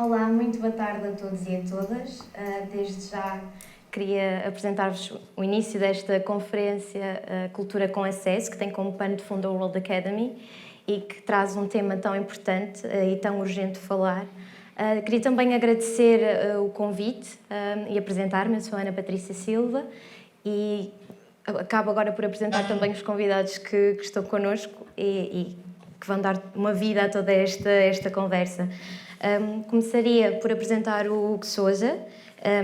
Olá, muito boa tarde a todos e a todas. Desde já queria apresentar-vos o início desta conferência Cultura com Acesso, que tem como pano de fundo a World Academy e que traz um tema tão importante e tão urgente de falar. Queria também agradecer o convite e apresentar-me. Eu sou a Ana Patrícia Silva e acabo agora por apresentar também os convidados que estão connosco e que vão dar uma vida a toda esta conversa. Começaria por apresentar o Hugo Sousa,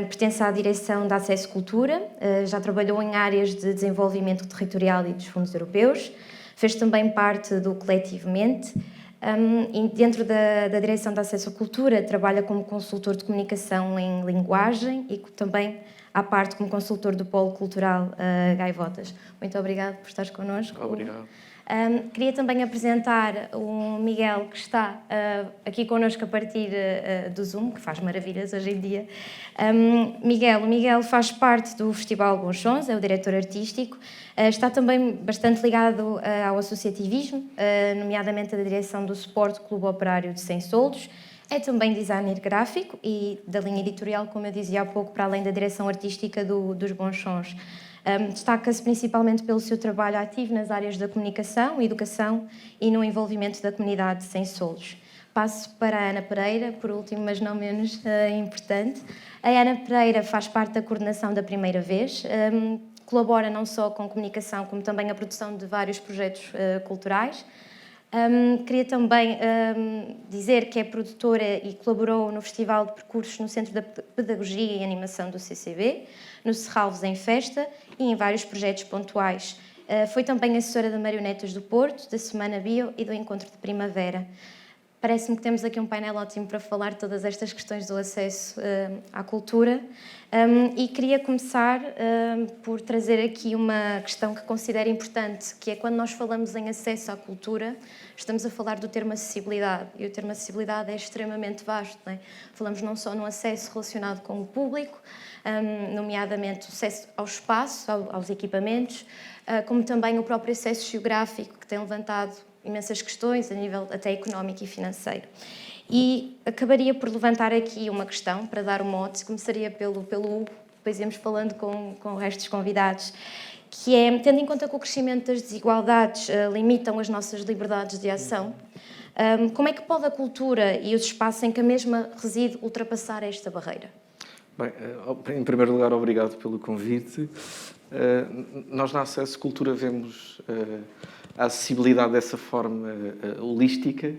pertence à Direção de Acesso Cultura, já trabalhou em áreas de desenvolvimento territorial e dos fundos europeus, fez também parte do Coletivo Mente, e dentro da Direção de Acesso à Cultura trabalha como consultor de comunicação em linguagem e também à parte como consultor do Polo Cultural Gaivotas. Muito obrigada por estares connosco. Obrigado. Queria também apresentar o Miguel, que está aqui connosco a partir do Zoom, que faz maravilhas hoje em dia. O Miguel faz parte do Festival Bons Sons, é o diretor artístico, está também bastante ligado ao associativismo, nomeadamente a direção do Sport Clube Operário de Sem Soldos, é também designer gráfico e da linha editorial, como eu dizia há pouco, para além da direção artística dos Bons Sons. Destaca-se principalmente pelo seu trabalho ativo nas áreas da comunicação, educação e no envolvimento da comunidade Sem Soldos. Passo para a Ana Pereira, por último, mas não menos importante. A Ana Pereira faz parte da coordenação da Primeira Vez, colabora não só com comunicação, como também a produção de vários projetos culturais. Queria também dizer que é produtora e colaborou no Festival de Percursos no Centro da Pedagogia e Animação do CCB, no Serralves em Festa e em vários projetos pontuais. Foi também assessora de Marionetas do Porto, da Semana Bio e do Encontro de Primavera. Parece-me que temos aqui um painel ótimo para falar de todas estas questões do acesso à cultura e queria começar por trazer aqui uma questão que considero importante, que é quando nós falamos em acesso à cultura, estamos a falar do termo acessibilidade e o termo acessibilidade é extremamente vasto, não é? Falamos não só no acesso relacionado com o público, nomeadamente o acesso ao espaço, aos equipamentos, como também o próprio acesso geográfico, que tem levantado imensas questões a nível até económico e financeiro. E acabaria por levantar aqui uma questão para dar um mote, começaria pelo Hugo, depois íamos falando com o resto dos convidados, que é, tendo em conta que o crescimento das desigualdades limitam as nossas liberdades de ação, como é que pode a cultura e os espaços em que a mesma reside ultrapassar esta barreira? Bem, em primeiro lugar, obrigado pelo convite. Nós na Acesso Cultura vemos a acessibilidade dessa forma holística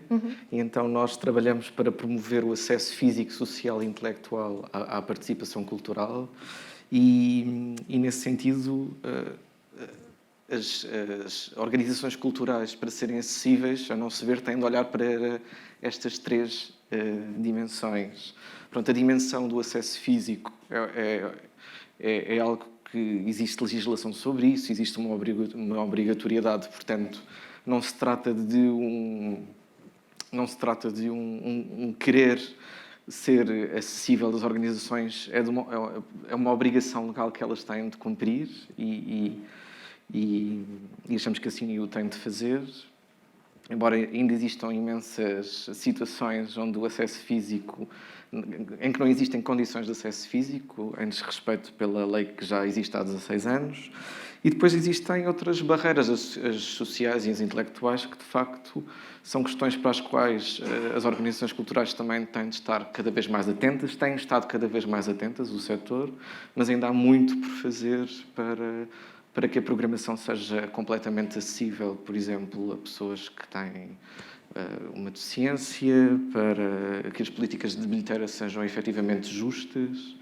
e então nós trabalhamos para promover o acesso físico, social e intelectual à participação cultural e nesse sentido as organizações culturais, para serem acessíveis, a nosso ver, têm de olhar para estas três dimensões. Pronto, a dimensão do acesso físico é algo que existe legislação sobre isso, existe uma obrigatoriedade, portanto, não se trata de um querer ser acessível das organizações, é uma obrigação legal que elas têm de cumprir e achamos que assim o têm de fazer. Embora ainda existam imensas situações onde o acesso físico, em que não existem condições de acesso físico, em desrespeito pela lei que já existe há 16 anos. E depois existem outras barreiras, as sociais e as intelectuais, que de facto são questões para as quais as organizações culturais também têm de estar cada vez mais atentas, têm estado cada vez mais atentas, o setor, mas ainda há muito por fazer para que a programação seja completamente acessível, por exemplo, a pessoas que têm uma deficiência, para que as políticas de bilheteira sejam efetivamente justas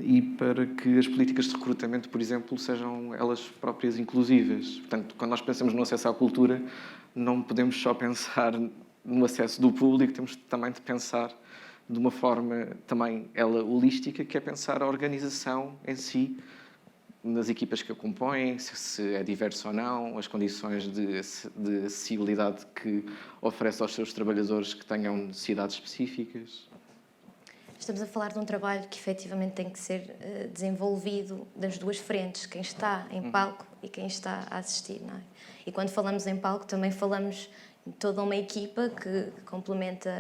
e para que as políticas de recrutamento, por exemplo, sejam elas próprias inclusivas. Portanto, quando nós pensamos no acesso à cultura, não podemos só pensar no acesso do público, temos também de pensar de uma forma também ela holística, que é pensar a organização em si, nas equipas que a compõem, se é diverso ou não, as condições de acessibilidade que oferece aos seus trabalhadores que tenham necessidades específicas. Estamos a falar de um trabalho que efetivamente tem que ser desenvolvido das duas frentes, quem está em palco e quem está a assistir, não é? E quando falamos em palco também falamos toda uma equipa que complementa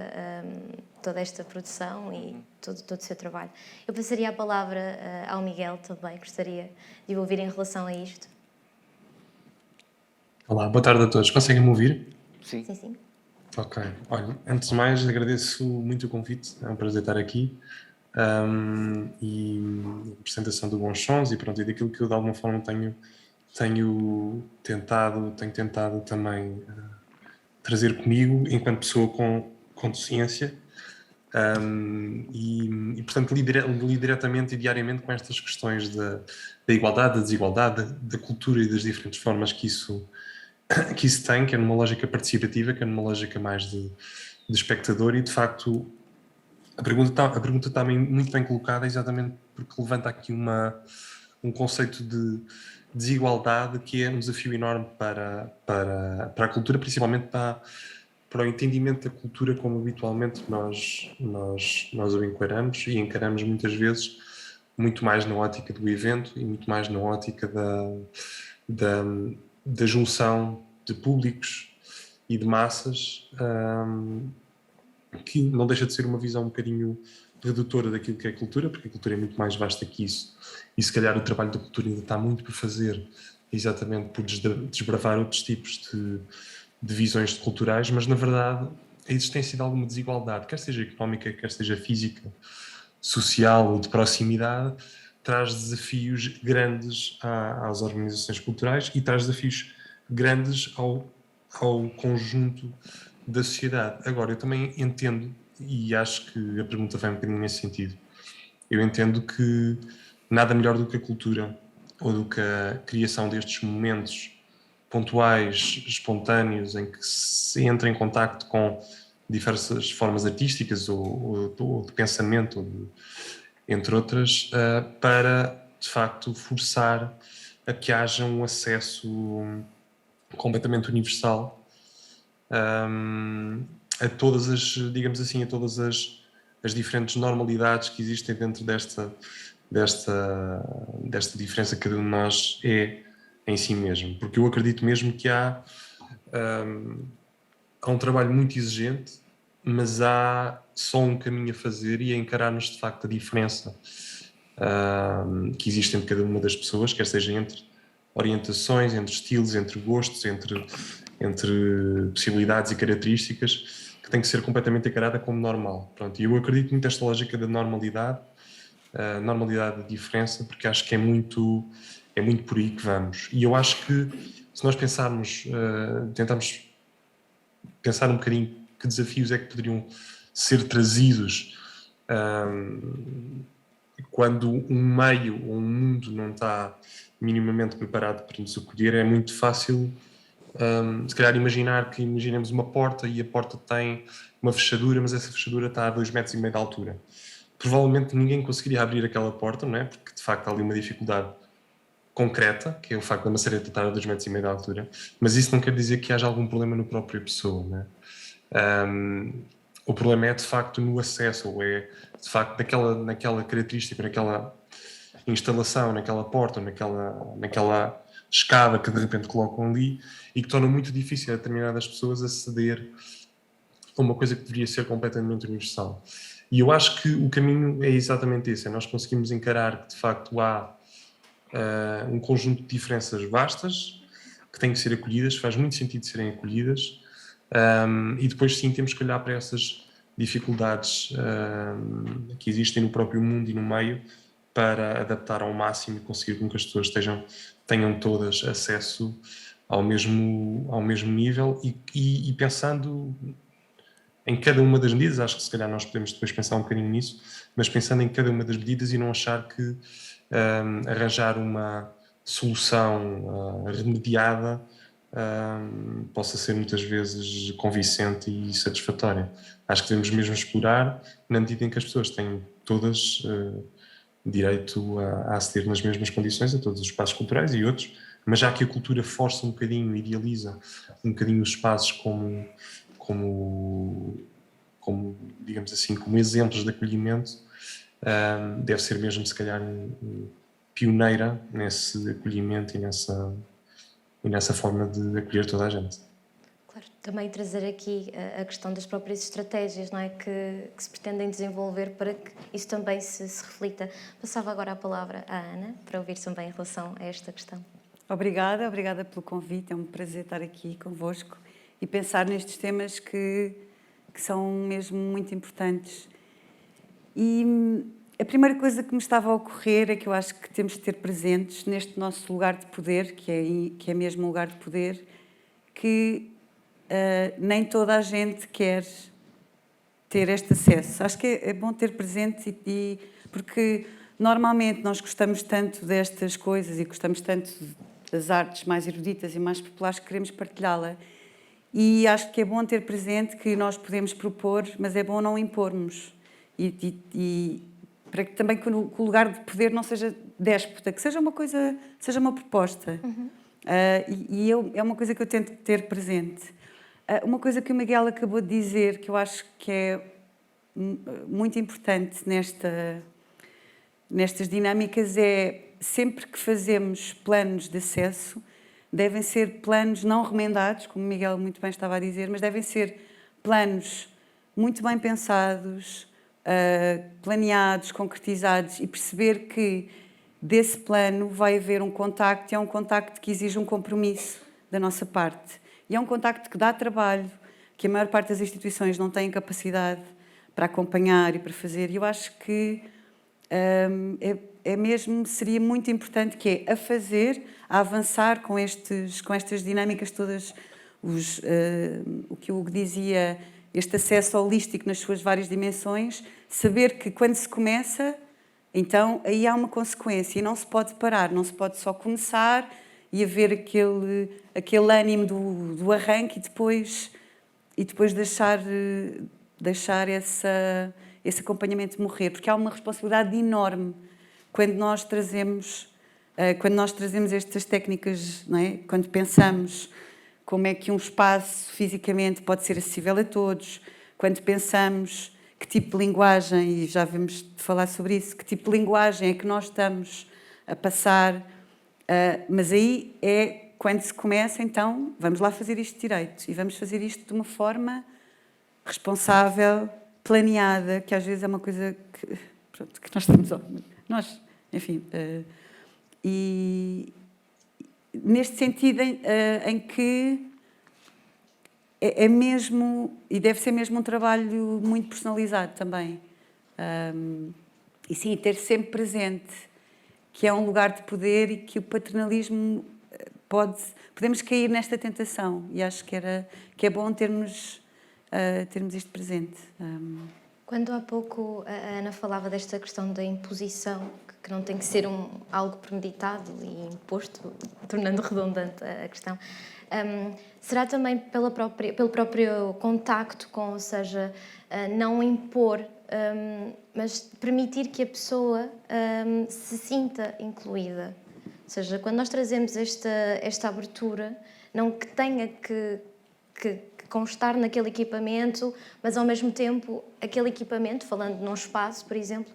toda esta produção e todo o seu trabalho. Eu passaria a palavra ao Miguel também, gostaria de ouvir em relação a isto. Olá, boa tarde a todos. Conseguem-me ouvir? Sim. Sim, sim. Ok. Olha, antes de mais, agradeço muito o convite. É um prazer estar aqui. E a apresentação do Bons Sons e pronto, e daquilo que eu de alguma forma tenho tentado também trazer comigo enquanto pessoa com deficiência. Portanto, lido diretamente e diariamente com estas questões da igualdade, da desigualdade, da cultura e das diferentes formas que isso tem, que é numa lógica participativa, que é numa lógica mais de espectador, e de facto a pergunta está muito bem colocada, exatamente porque levanta aqui um conceito de desigualdade que é um desafio enorme para a cultura, principalmente para o entendimento da cultura como habitualmente nós o encaramos, e encaramos muitas vezes muito mais na ótica do evento e muito mais na ótica da junção de públicos e de massas, que não deixa de ser uma visão um bocadinho redutora daquilo que é cultura, porque a cultura é muito mais vasta que isso, e se calhar o trabalho da cultura ainda está muito por fazer, exatamente por desbravar outros tipos de visões culturais, mas na verdade a existência de alguma desigualdade, quer seja económica, quer seja física, social ou de proximidade, traz desafios grandes às organizações culturais e traz desafios grandes ao conjunto da sociedade. Agora, eu também entendo, e acho que a pergunta vai um bocadinho nesse sentido, eu entendo que nada melhor do que a cultura ou do que a criação destes momentos pontuais, espontâneos, em que se entra em contacto com diversas formas artísticas ou de pensamento, entre outras, para, de facto, forçar a que haja um acesso completamente universal a todas as, digamos assim, a todas as diferentes normalidades que existem dentro desta diferença que cada um de nós é em si mesmo. Porque eu acredito mesmo que há um trabalho muito exigente, mas há só um caminho a fazer, e a encararmos de facto a diferença que existe entre cada uma das pessoas, quer seja entre orientações, entre estilos, entre gostos, entre possibilidades e características, que tem que ser completamente encarada como normal. Pronto, e eu acredito muito nesta lógica da normalidade, normalidade de diferença, porque acho que é muito por aí que vamos. E eu acho que se nós tentarmos pensar um bocadinho que desafios é que poderiam ser trazidos quando um meio ou um mundo não está minimamente preparado para nos acolher, é muito fácil se calhar imaginemos uma porta e a porta tem uma fechadura, mas essa fechadura está a 2,5 metros de altura. Provavelmente ninguém conseguiria abrir aquela porta, não é? Porque de facto há ali uma dificuldade concreta, que é o facto da maçareta estar a 2,5 metros de altura, mas isso não quer dizer que haja algum problema na própria pessoa, não é? O problema é de facto no acesso, ou é de facto naquela característica, naquela instalação, naquela porta, naquela escada que de repente colocam ali, e que torna muito difícil a determinadas pessoas aceder a uma coisa que deveria ser completamente universal. E eu acho que o caminho é exatamente esse, é nós conseguimos encarar que de facto há um conjunto de diferenças vastas que têm que ser acolhidas, faz muito sentido serem acolhidas, e depois sim temos que olhar para essas dificuldades que existem no próprio mundo e no meio para adaptar ao máximo e conseguir com que as pessoas tenham todas acesso ao mesmo nível, e pensando em cada uma das medidas, acho que se calhar nós podemos depois pensar um bocadinho nisso, mas pensando em cada uma das medidas e não achar que arranjar uma solução remediada possa ser muitas vezes convincente e satisfatória. Acho que devemos mesmo explorar, na medida em que as pessoas têm todas direito a aceder nas mesmas condições a todos os espaços culturais e outros, mas já que a cultura força um bocadinho, idealiza um bocadinho os espaços como digamos assim, como exemplos de acolhimento, deve ser mesmo se calhar pioneira nesse acolhimento e nessa forma de acolher toda a gente. Claro. também trazer aqui a questão das próprias estratégias, não é? Que se pretendem desenvolver para que isso também se reflita. Passava agora a palavra à Ana, para ouvir também em relação a esta questão. Obrigada pelo convite, é um prazer estar aqui convosco e pensar nestes temas que são mesmo muito importantes. E a primeira coisa que me estava a ocorrer é que eu acho que temos de ter presentes neste nosso lugar de poder, que é mesmo um lugar de poder, que nem toda a gente quer ter este acesso. Acho que é bom ter presente, porque normalmente nós gostamos tanto destas coisas e gostamos tanto das artes mais eruditas e mais populares que queremos partilhá-la. E acho que é bom ter presente que nós podemos propor, mas é bom não impormos. E para que também que o lugar de poder não seja déspota, que seja uma coisa, seja uma proposta. É uma coisa que eu tento ter presente. Uma coisa que o Miguel acabou de dizer, que eu acho que é muito importante nestas dinâmicas, é sempre que fazemos planos de acesso, devem ser planos não remendados, como o Miguel muito bem estava a dizer, mas devem ser planos muito bem pensados, planeados, concretizados, e perceber que desse plano vai haver um contacto, e é um contacto que exige um compromisso da nossa parte. E é um contacto que dá trabalho, que a maior parte das instituições não têm capacidade para acompanhar e para fazer. E eu acho que seria muito importante que é a fazer, a avançar com estas dinâmicas todas, o que o Hugo dizia, este acesso holístico nas suas várias dimensões, saber que quando se começa, então aí há uma consequência e não se pode parar, não se pode só começar e haver aquele ânimo do arranque e depois deixar esse acompanhamento morrer, porque há uma responsabilidade enorme quando nós trazemos estas técnicas, não é? Quando pensamos como é que um espaço fisicamente pode ser acessível a todos, quando pensamos que tipo de linguagem, e já vamos falar sobre isso, que tipo de linguagem é que nós estamos a passar. Mas aí é quando se começa, então, vamos lá fazer isto direito. E vamos fazer isto de uma forma responsável, planeada, que às vezes é uma coisa que nós temos... enfim... e neste sentido em que é mesmo... E deve ser mesmo um trabalho muito personalizado também. E sim, ter sempre presente que é um lugar de poder e que o paternalismo podemos cair nesta tentação, e acho que é bom termos isto presente. Quando há pouco a Ana falava desta questão da imposição, que não tem que ser algo premeditado e imposto, tornando redundante a questão, será também pelo próprio contacto com, ou seja, não impor, mas permitir que a pessoa se sinta incluída. Ou seja, quando nós trazemos esta abertura, não que tenha que constar naquele equipamento, mas ao mesmo tempo aquele equipamento, falando num espaço, por exemplo,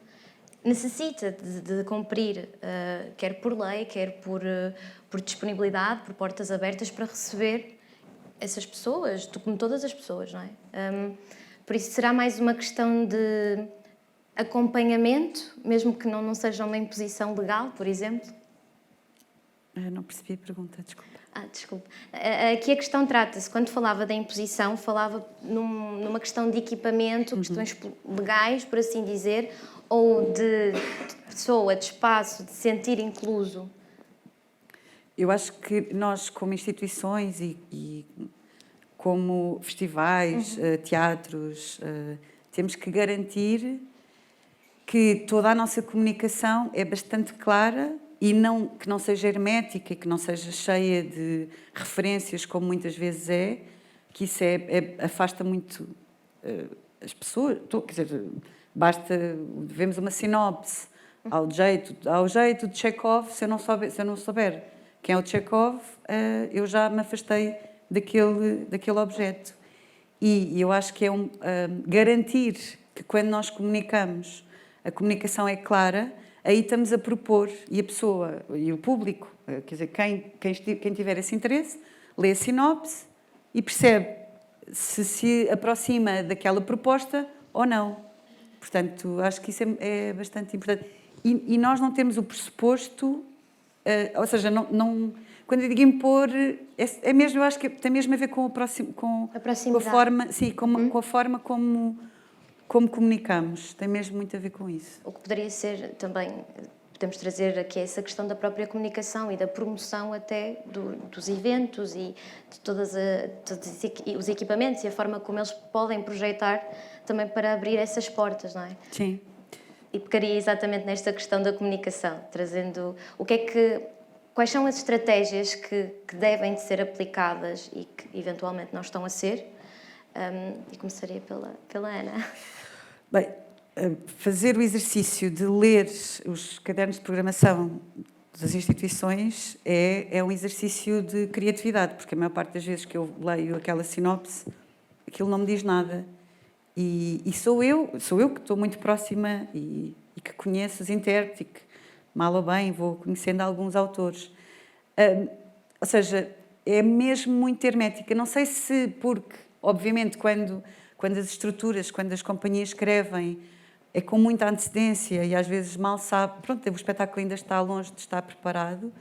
necessita de cumprir, quer por lei, quer por disponibilidade, por portas abertas para receber essas pessoas, como todas as pessoas, não é? Por isso será mais uma questão de acompanhamento, mesmo que não seja uma imposição legal, por exemplo? Não percebi a pergunta, desculpa. Desculpe. Aqui a questão trata-se, quando falava da imposição, falava numa questão de equipamento, questões legais, por assim dizer, ou de pessoa, de espaço, de sentir incluso? Eu acho que nós, como instituições e como festivais, teatros, temos que garantir que toda a nossa comunicação é bastante clara e que não seja hermética e que não seja cheia de referências, como muitas vezes que isso afasta muito as pessoas. Quer dizer, vemos uma sinopse ao jeito de Chekhov. Se eu não souber quem é o Chekhov, eu já me afastei daquele objeto. E eu acho que é garantir que quando nós comunicamos, a comunicação é clara. Aí estamos a propor, e a pessoa, e o público, quer dizer, quem tiver esse interesse, lê a sinopse e percebe se aproxima daquela proposta ou não. Portanto, acho que isso é bastante importante. E nós não temos o pressuposto, ou seja, quando eu digo impor, é mesmo, eu acho que tem mesmo a ver com a forma, sim, com a forma como comunicamos. Tem mesmo muito a ver com isso. O que poderia ser também, podemos trazer aqui essa questão da própria comunicação e da promoção até dos eventos e de todos os equipamentos e a forma como eles podem projetar também para abrir essas portas, não é? Sim. E pegaria exatamente nesta questão da comunicação, trazendo quais são as estratégias que devem de ser aplicadas e que eventualmente não estão a ser. E começaria pela Ana. Bem, fazer o exercício de ler os cadernos de programação das instituições é um exercício de criatividade, porque a maior parte das vezes que eu leio aquela sinopse, aquilo não me diz nada. E sou eu que estou muito próxima e que conheço os intérpretes e que, mal ou bem, vou conhecendo alguns autores. Ou seja, é mesmo muito hermética. Não sei se porque, obviamente, quando as estruturas, quando as companhias escrevem, é com muita antecedência e às vezes mal sabe. Pronto, o espetáculo ainda está longe de estar preparado,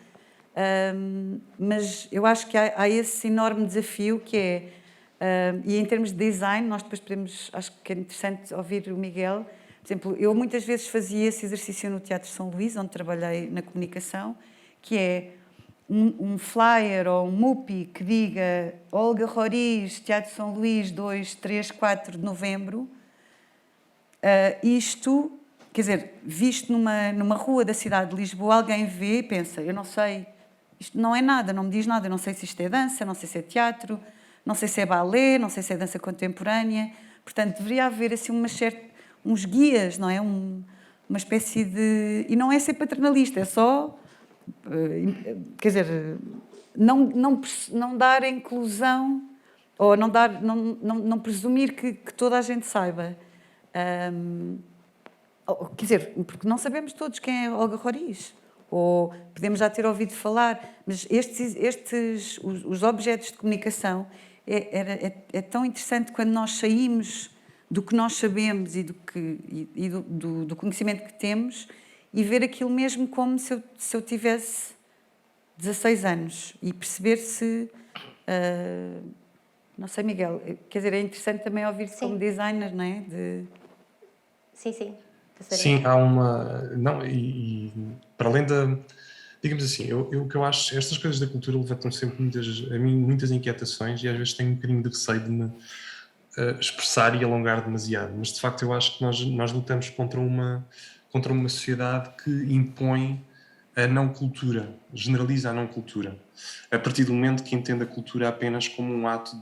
mas eu acho que há esse enorme desafio que é, e em termos de design, nós depois podemos, acho que é interessante ouvir o Miguel. Por exemplo, eu muitas vezes fazia esse exercício no Teatro São Luís, onde trabalhei na comunicação, que é um flyer ou um MUPI que diga Olga Roriz, Teatro São Luís, 2, 3, 4 de novembro. Isto, quer dizer, visto numa rua da cidade de Lisboa, alguém vê e pensa, eu não sei, isto não é nada, não me diz nada, eu não sei se isto é dança, não sei se é teatro, não sei se é balé, não sei se é dança contemporânea. Portanto, deveria haver assim uns guias, não é? Uma espécie de... E não é ser paternalista, é só... quer dizer, não dar a inclusão ou não presumir que toda a gente saiba. Quer dizer, porque não sabemos todos quem é Olga Roriz, ou podemos já ter ouvido falar, mas os objetos de comunicação é tão interessante quando nós saímos do que nós sabemos e do conhecimento que temos e ver aquilo mesmo como se eu tivesse 16 anos e perceber se... não sei, Miguel, quer dizer, é interessante também ouvir-se como designer, não é? Sim. Sim, há uma... Não, e para além da... Digamos assim, o que eu acho, estas coisas da cultura levantam sempre muitas inquietações e às vezes tenho um bocadinho de receio de me expressar e alongar demasiado, mas de facto eu acho que nós lutamos contra uma sociedade que impõe a não cultura, generaliza a não cultura, a partir do momento que entende a cultura apenas como um ato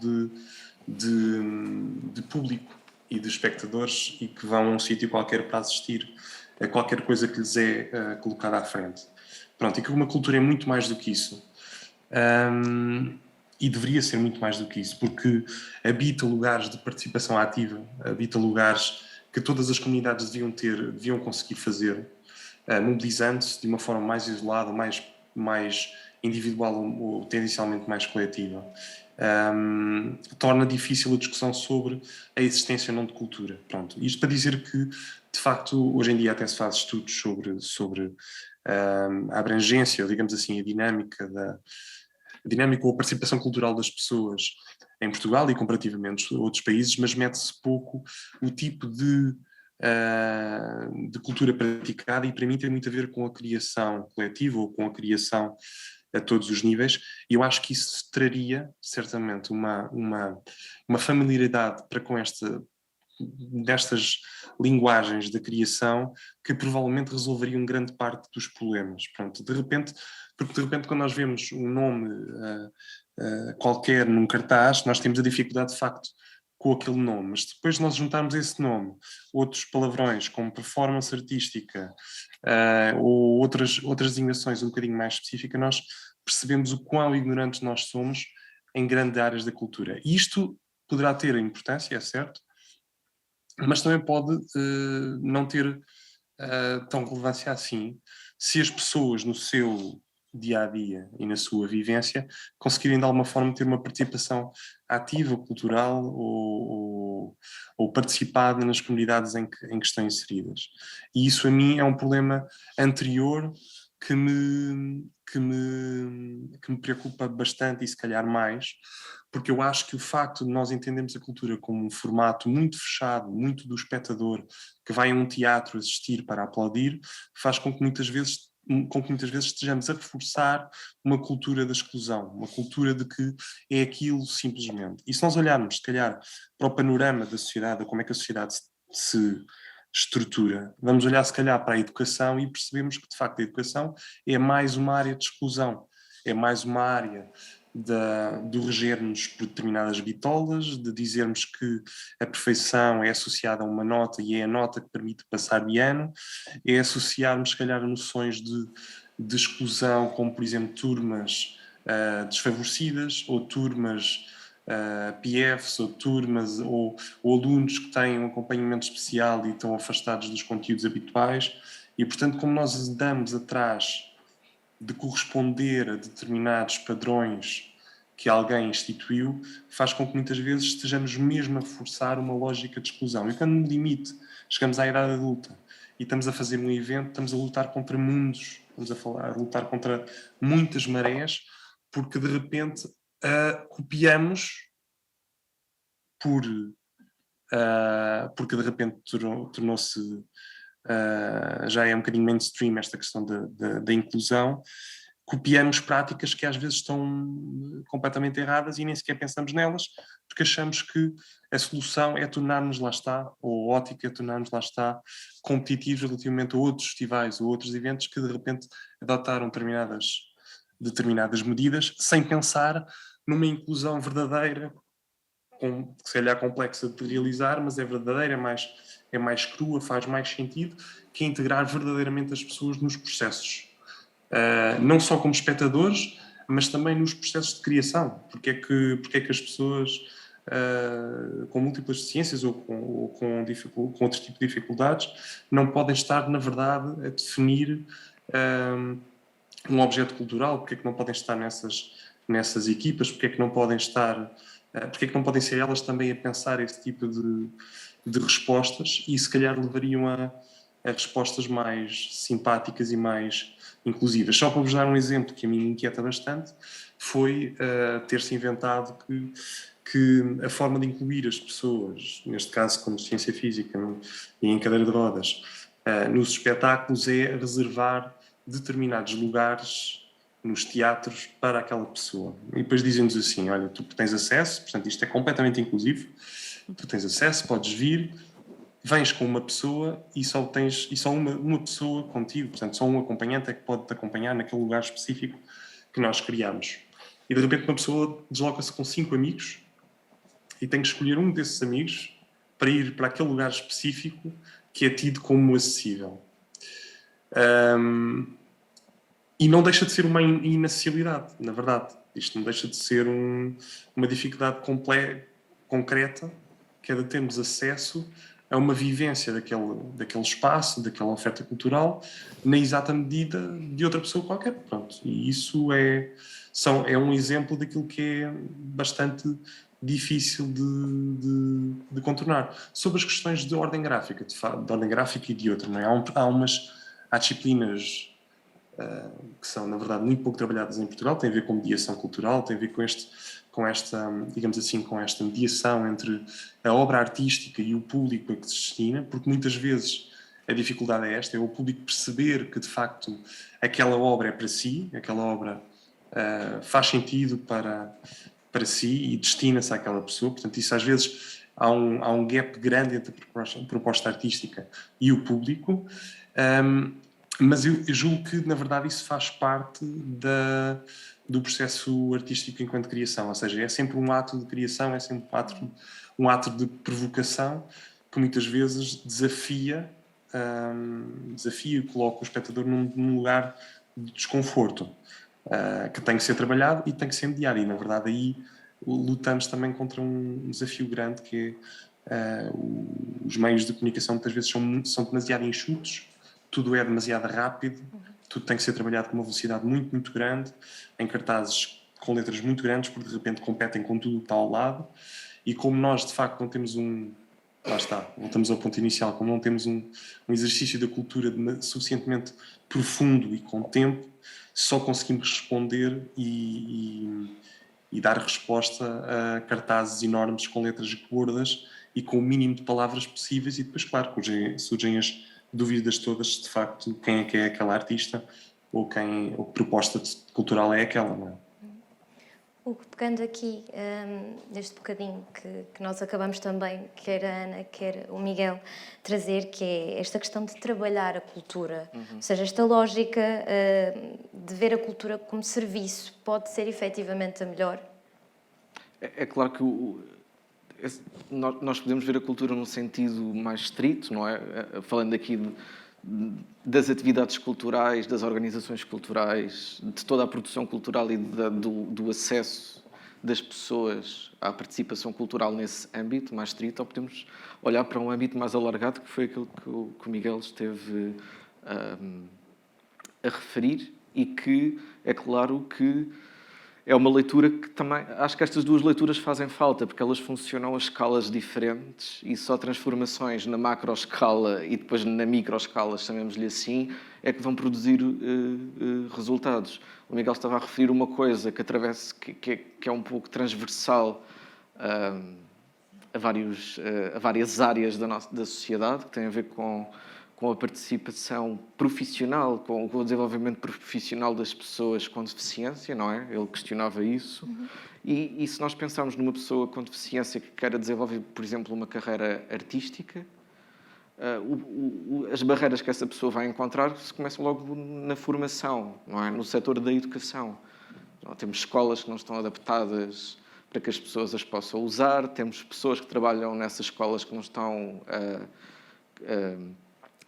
de público e de espectadores e que vão a um sítio qualquer para assistir a qualquer coisa que lhes é colocada à frente. Pronto, e que uma cultura é muito mais do que isso. E deveria ser muito mais do que isso, porque habita lugares de participação ativa, habita lugares que todas as comunidades deviam conseguir fazer, mobilizando-se de uma forma mais isolada, mais individual ou tendencialmente mais coletiva. Torna difícil a discussão sobre a existência ou não de cultura. Pronto. Isto para dizer que, de facto, hoje em dia até se faz estudos sobre a abrangência, ou digamos assim, a dinâmica ou a participação cultural das pessoas em Portugal e comparativamente a outros países, mas mete-se pouco o tipo de cultura praticada e para mim tem muito a ver com a criação coletiva ou com a criação a todos os níveis, e eu acho que isso traria certamente uma familiaridade para com destas linguagens da criação que provavelmente resolveriam grande parte dos problemas. Pronto, porque de repente quando nós vemos um nome qualquer num cartaz, nós temos a dificuldade de facto com aquele nome, mas depois de nós juntarmos esse nome, outros palavrões como performance artística ou outras designações um bocadinho mais específicas, nós percebemos o quão ignorantes nós somos em grandes áreas da cultura. E isto poderá ter importância, é certo, mas também pode não ter tão relevância assim se as pessoas no seu dia a dia e na sua vivência, conseguirem de alguma forma ter uma participação ativa, cultural ou participada nas comunidades em que estão inseridas. E isso a mim é um problema anterior que me preocupa bastante e se calhar mais, porque eu acho que o facto de nós entendermos a cultura como um formato muito fechado, muito do espectador que vai a um teatro assistir para aplaudir, faz com que muitas vezes estejamos a reforçar uma cultura da exclusão, uma cultura de que é aquilo simplesmente. E se nós olharmos, se calhar, para o panorama da sociedade, como é que a sociedade se estrutura, vamos olhar, se calhar, para a educação e percebemos que, de facto, a educação é mais uma área de exclusão, é mais uma área de regermos por determinadas bitolas, de dizermos que a perfeição é associada a uma nota e é a nota que permite passar de ano, é associarmos, se calhar, noções de exclusão, como, por exemplo, turmas desfavorecidas ou turmas PFs ou turmas ou alunos que têm um acompanhamento especial e estão afastados dos conteúdos habituais. E, portanto, como nós andamos atrás de corresponder a determinados padrões que alguém instituiu, faz com que muitas vezes estejamos mesmo a forçar uma lógica de exclusão. E quando no limite chegamos à idade adulta e estamos a fazer um evento, estamos a lutar contra mundos, a lutar contra muitas marés, porque de repente copiamos porque de repente tornou-se já é um bocadinho mainstream esta questão da inclusão, copiamos práticas que às vezes estão completamente erradas e nem sequer pensamos nelas, porque achamos que a solução é tornar-nos, lá está, ou a ótica é tornar-nos, lá está, competitivos relativamente a outros festivais ou outros eventos que de repente adotaram determinadas medidas sem pensar numa inclusão verdadeira, que se calhar complexa de realizar, mas é verdadeira, é mais crua, faz mais sentido, que é integrar verdadeiramente as pessoas nos processos. Não só como espectadores, mas também nos processos de criação. Porque é que as pessoas com múltiplas deficiências ou com outro tipo de dificuldades não podem estar, na verdade, a definir um objeto cultural? Porque é que não podem estar nessas equipas? Porque é que não podem estar... Porque é que não podem ser elas também a pensar esse tipo de respostas e se calhar levariam a respostas mais simpáticas e mais inclusivas. Só para vos dar um exemplo que a mim me inquieta bastante, foi ter-se inventado que a forma de incluir as pessoas, neste caso com deficiência física e em cadeira de rodas, nos espetáculos é reservar determinados lugares nos teatros para aquela pessoa. E depois dizem-nos assim, olha, tu tens acesso, portanto isto é completamente inclusivo, tu tens acesso, podes vir, vens com uma pessoa e só uma pessoa contigo, portanto só um acompanhante é que pode te acompanhar naquele lugar específico que nós criamos. E de repente uma pessoa desloca-se com 5 amigos e tem que escolher um desses amigos para ir para aquele lugar específico que é tido como acessível. E não deixa de ser uma inacessibilidade, na verdade. Isto não deixa de ser uma dificuldade concreta, que é de termos acesso a uma vivência daquele espaço, daquela oferta cultural, na exata medida de outra pessoa qualquer. Pronto. E isso é um exemplo daquilo que é bastante difícil de contornar. Sobre as questões de ordem gráfica, de ordem gráfica e de outra, não é? Há disciplinas que são, na verdade, muito pouco trabalhadas em Portugal, tem a ver com mediação cultural, tem a ver com esta, digamos assim, com esta mediação entre a obra artística e o público a que se destina, porque muitas vezes a dificuldade é esta, é o público perceber que, de facto, aquela obra é para si, aquela obra faz sentido para si e destina-se àquela pessoa, portanto, isso às vezes há um gap grande entre a proposta artística e o público, mas eu julgo que, na verdade, isso faz parte do processo artístico enquanto criação. Ou seja, é sempre um ato de criação, é sempre um ato de provocação que muitas vezes desafia e coloca o espectador num lugar de desconforto que tem que ser trabalhado e tem que ser mediado. E, na verdade, aí lutamos também contra um desafio grande que é os meios de comunicação muitas vezes são demasiado enxutos, tudo é demasiado rápido, tudo tem que ser trabalhado com uma velocidade muito, muito grande, em cartazes com letras muito grandes, porque de repente competem com tudo o que está ao lado, e como nós de facto não temos lá está, voltamos ao ponto inicial, como não temos um exercício da cultura suficientemente profundo e com tempo, só conseguimos responder e dar resposta a cartazes enormes com letras gordas e com o mínimo de palavras possíveis, e depois, claro, surgem as dúvidas todas de facto quem é que é aquela artista ou que proposta cultural é aquela, não é? Hugo, pegando aqui neste bocadinho que nós acabamos também, quer a Ana, quer o Miguel, trazer, que é esta questão de trabalhar a cultura. Ou seja, esta lógica de ver a cultura como serviço pode ser efetivamente a melhor? É claro que nós podemos ver a cultura num sentido mais estrito, não é? Falando aqui das atividades culturais, das organizações culturais, de toda a produção cultural e do acesso das pessoas à participação cultural nesse âmbito mais estrito, ou podemos olhar para um âmbito mais alargado, que foi aquilo que o Miguel esteve a referir, e que é claro que é uma leitura que também... Acho que estas duas leituras fazem falta, porque elas funcionam a escalas diferentes, e só transformações na macroescala e depois na microescala, chamemos-lhe assim, é que vão produzir resultados. O Miguel estava a referir uma coisa que atravessa, que é um pouco transversal a várias áreas da sociedade, que tem a ver com a participação profissional, com o desenvolvimento profissional das pessoas com deficiência, não é? Ele questionava isso. E se nós pensarmos numa pessoa com deficiência que queira desenvolver, por exemplo, uma carreira artística, as barreiras que essa pessoa vai encontrar se começam logo na formação, não é? No setor da educação. Temos escolas que não estão adaptadas para que as pessoas as possam usar, temos pessoas que trabalham nessas escolas que não estão...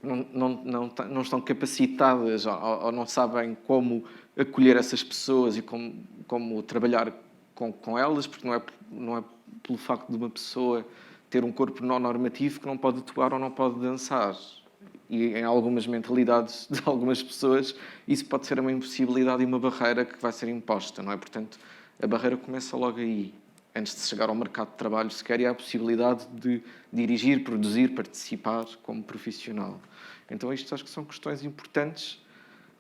não estão capacitadas ou não sabem como acolher essas pessoas e como trabalhar com elas, porque não é pelo facto de uma pessoa ter um corpo não normativo que não pode atuar ou não pode dançar. E em algumas mentalidades de algumas pessoas isso pode ser uma impossibilidade e uma barreira que vai ser imposta, não é? Portanto, a barreira começa logo aí, antes de chegar ao mercado de trabalho sequer, e há a possibilidade de dirigir, produzir, participar como profissional. Então, isto acho que são questões importantes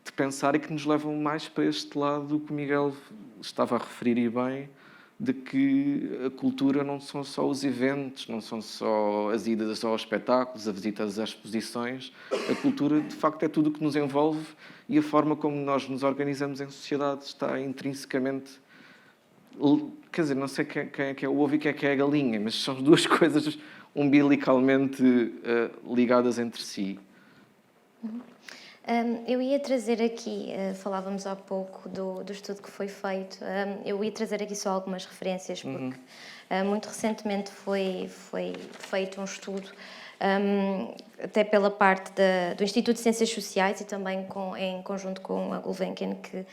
de pensar e que nos levam mais para este lado que o Miguel estava a referir, e bem, de que a cultura não são só os eventos, não são só as idas aos espetáculos, as visitas às exposições. A cultura, de facto, é tudo o que nos envolve, e a forma como nós nos organizamos em sociedade está intrinsecamente... Quer dizer, não sei quem é que é o ovo e quem é que é a galinha, mas são duas coisas umbilicalmente ligadas entre si. Eu ia trazer aqui, falávamos há pouco do estudo que foi feito, eu ia trazer aqui só algumas referências, porque muito recentemente foi feito um estudo, até pela parte do Instituto de Ciências Sociais e também em conjunto com a Gulbenkian, que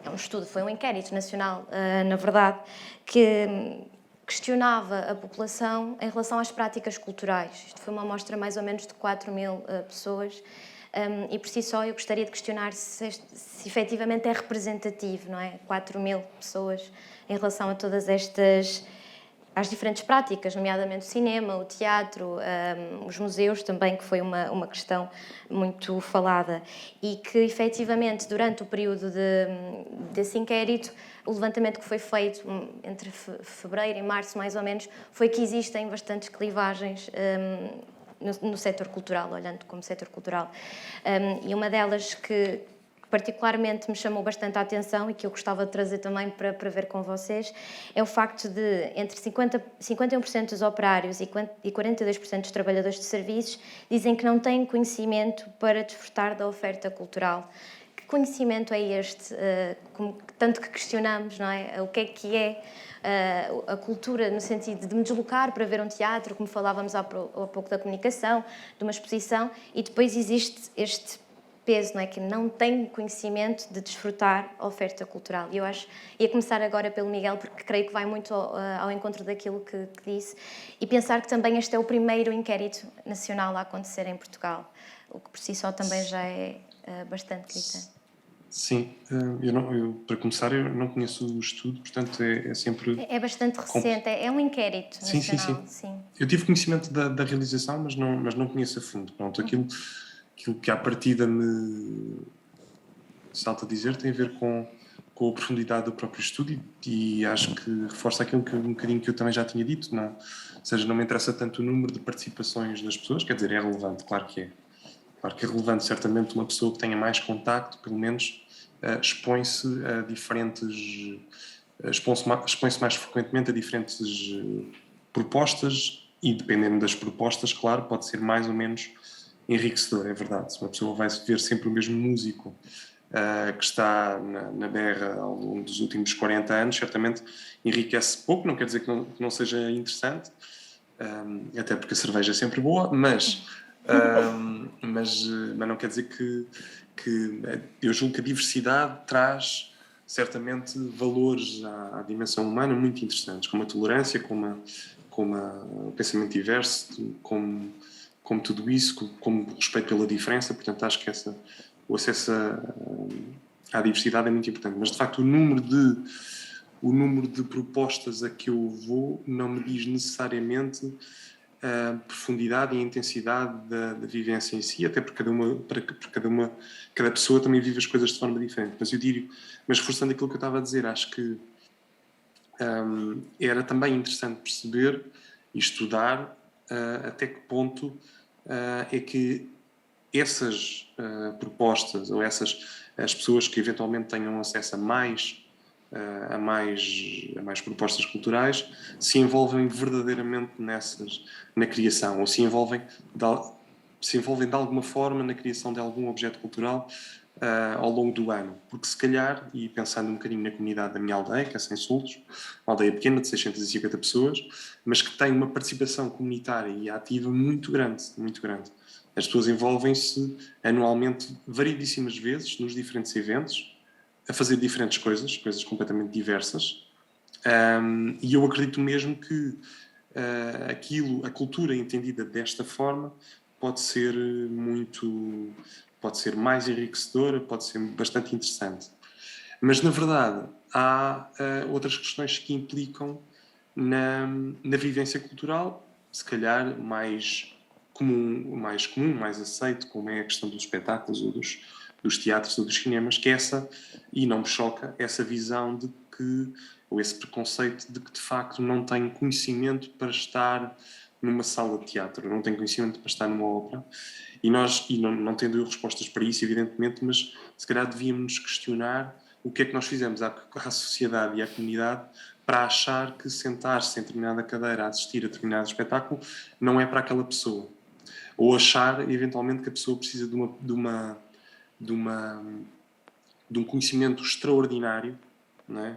é um estudo, foi um inquérito nacional, na verdade, que questionava a população em relação às práticas culturais. Isto foi uma amostra mais ou menos de 4.000 pessoas, e por si só eu gostaria de questionar se efetivamente é representativo, não é? 4.000 pessoas em relação a todas estas... às diferentes práticas, nomeadamente o cinema, o teatro, os museus também, que foi uma questão muito falada, e que efetivamente durante o período desse inquérito, o levantamento que foi feito entre fevereiro e março mais ou menos, foi que existem bastantes clivagens no setor cultural, olhando como setor cultural. E uma delas que particularmente me chamou bastante a atenção e que eu gostava de trazer também para ver com vocês, é o facto de entre 51% dos operários e 42% dos trabalhadores de serviços dizem que não têm conhecimento para desfrutar da oferta cultural. Que conhecimento é este? Tanto que questionamos, não é? O que é a cultura no sentido de me deslocar para ver um teatro, como falávamos há pouco da comunicação, de uma exposição, e depois existe este peso, não é? Que não tem conhecimento de desfrutar a oferta cultural. E eu acho, ia começar agora pelo Miguel, porque creio que vai muito ao encontro daquilo que disse, e pensar que também este é o primeiro inquérito nacional a acontecer em Portugal, o que por si só também já é bastante gritante. Sim, para começar, eu não conheço o estudo, portanto é sempre... É bastante recente, é um inquérito Sim, sim, nacional. sim. Sim. Eu tive conhecimento da realização, mas não conheço a fundo. Pronto, aquilo que à partida me salta a dizer tem a ver com a profundidade do próprio estudo e acho que reforça aquilo que um bocadinho que eu também já tinha dito, não? Ou seja, não me interessa tanto o número de participações das pessoas, quer dizer, é relevante, claro que é. Claro que é relevante, certamente, uma pessoa que tenha mais contacto, pelo menos, expõe-se a diferentes... expõe-se mais frequentemente a diferentes propostas e, dependendo das propostas, claro, pode ser mais ou menos enriquecedor, é verdade. Se uma pessoa vai ver sempre o mesmo músico que está na berra ao longo dos últimos 40 anos, certamente enriquece pouco, não quer dizer que não seja interessante, até porque a cerveja é sempre boa, mas não quer dizer que eu julgo que a diversidade traz certamente valores à dimensão humana muito interessantes, como a tolerância, como o pensamento diverso, como tudo isso, como o respeito pela diferença. Portanto, acho que o acesso à diversidade é muito importante. Mas, de facto, o número de propostas a que eu vou não me diz necessariamente a profundidade e a intensidade da vivência em si, até porque cada pessoa também vive as coisas de forma diferente. Mas reforçando aquilo que eu estava a dizer, acho que era também interessante perceber e estudar até que ponto é que essas propostas ou as pessoas que eventualmente tenham acesso a mais propostas culturais se envolvem verdadeiramente na criação ou se envolvem de alguma forma na criação de algum objeto cultural ao longo do ano. Porque se calhar, e pensando um bocadinho na comunidade da minha aldeia, que é Sem Sultos, uma aldeia pequena de 650 pessoas, mas que tem uma participação comunitária e ativa muito grande, muito grande. As pessoas envolvem-se anualmente variedíssimas vezes nos diferentes eventos, a fazer diferentes coisas completamente diversas. E eu acredito mesmo que a cultura entendida desta forma pode ser mais enriquecedora, pode ser bastante interessante. Mas, na verdade, há outras questões que implicam na vivência cultural, se calhar mais comum, mais aceito, como é a questão dos espetáculos ou dos teatros ou dos cinemas, que é essa, e não me choca, essa visão de que, ou esse preconceito de que, de facto, não tenho conhecimento para estar numa sala de teatro, não tenho conhecimento para estar numa ópera, e não tendo eu respostas para isso, evidentemente, mas se calhar devíamos nos questionar o que é que nós fizemos à sociedade e à comunidade para achar que sentar-se em determinada cadeira a assistir a determinado espetáculo não é para aquela pessoa. Ou achar, eventualmente, que a pessoa precisa de um conhecimento extraordinário, não é?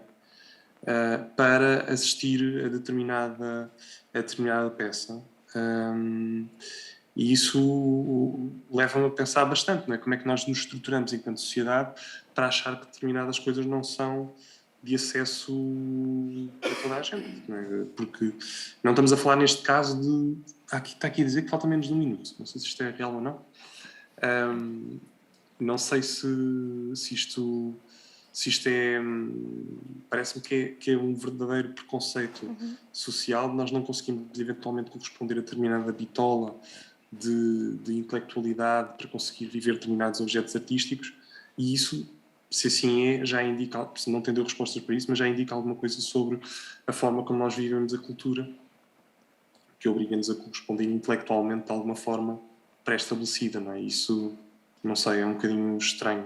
Para assistir a determinada peça. E isso leva-me a pensar bastante, não é? Como é que nós nos estruturamos enquanto sociedade para achar que determinadas coisas não são de acesso a toda a gente, não é? Porque não estamos a falar neste caso de... Está aqui a dizer que falta menos de um minuto. Não sei se isto é real ou não. Não sei se isto é... Parece-me que é um verdadeiro preconceito social. Nós não conseguimos eventualmente corresponder a determinada bitola de intelectualidade para conseguir viver determinados objetos artísticos, e isso, se assim é, já indica, não tendo respostas para isso, mas já indica alguma coisa sobre a forma como nós vivemos a cultura, que obriga-nos a corresponder intelectualmente de alguma forma pré-estabelecida, não é? Isso, não sei, é um bocadinho estranho.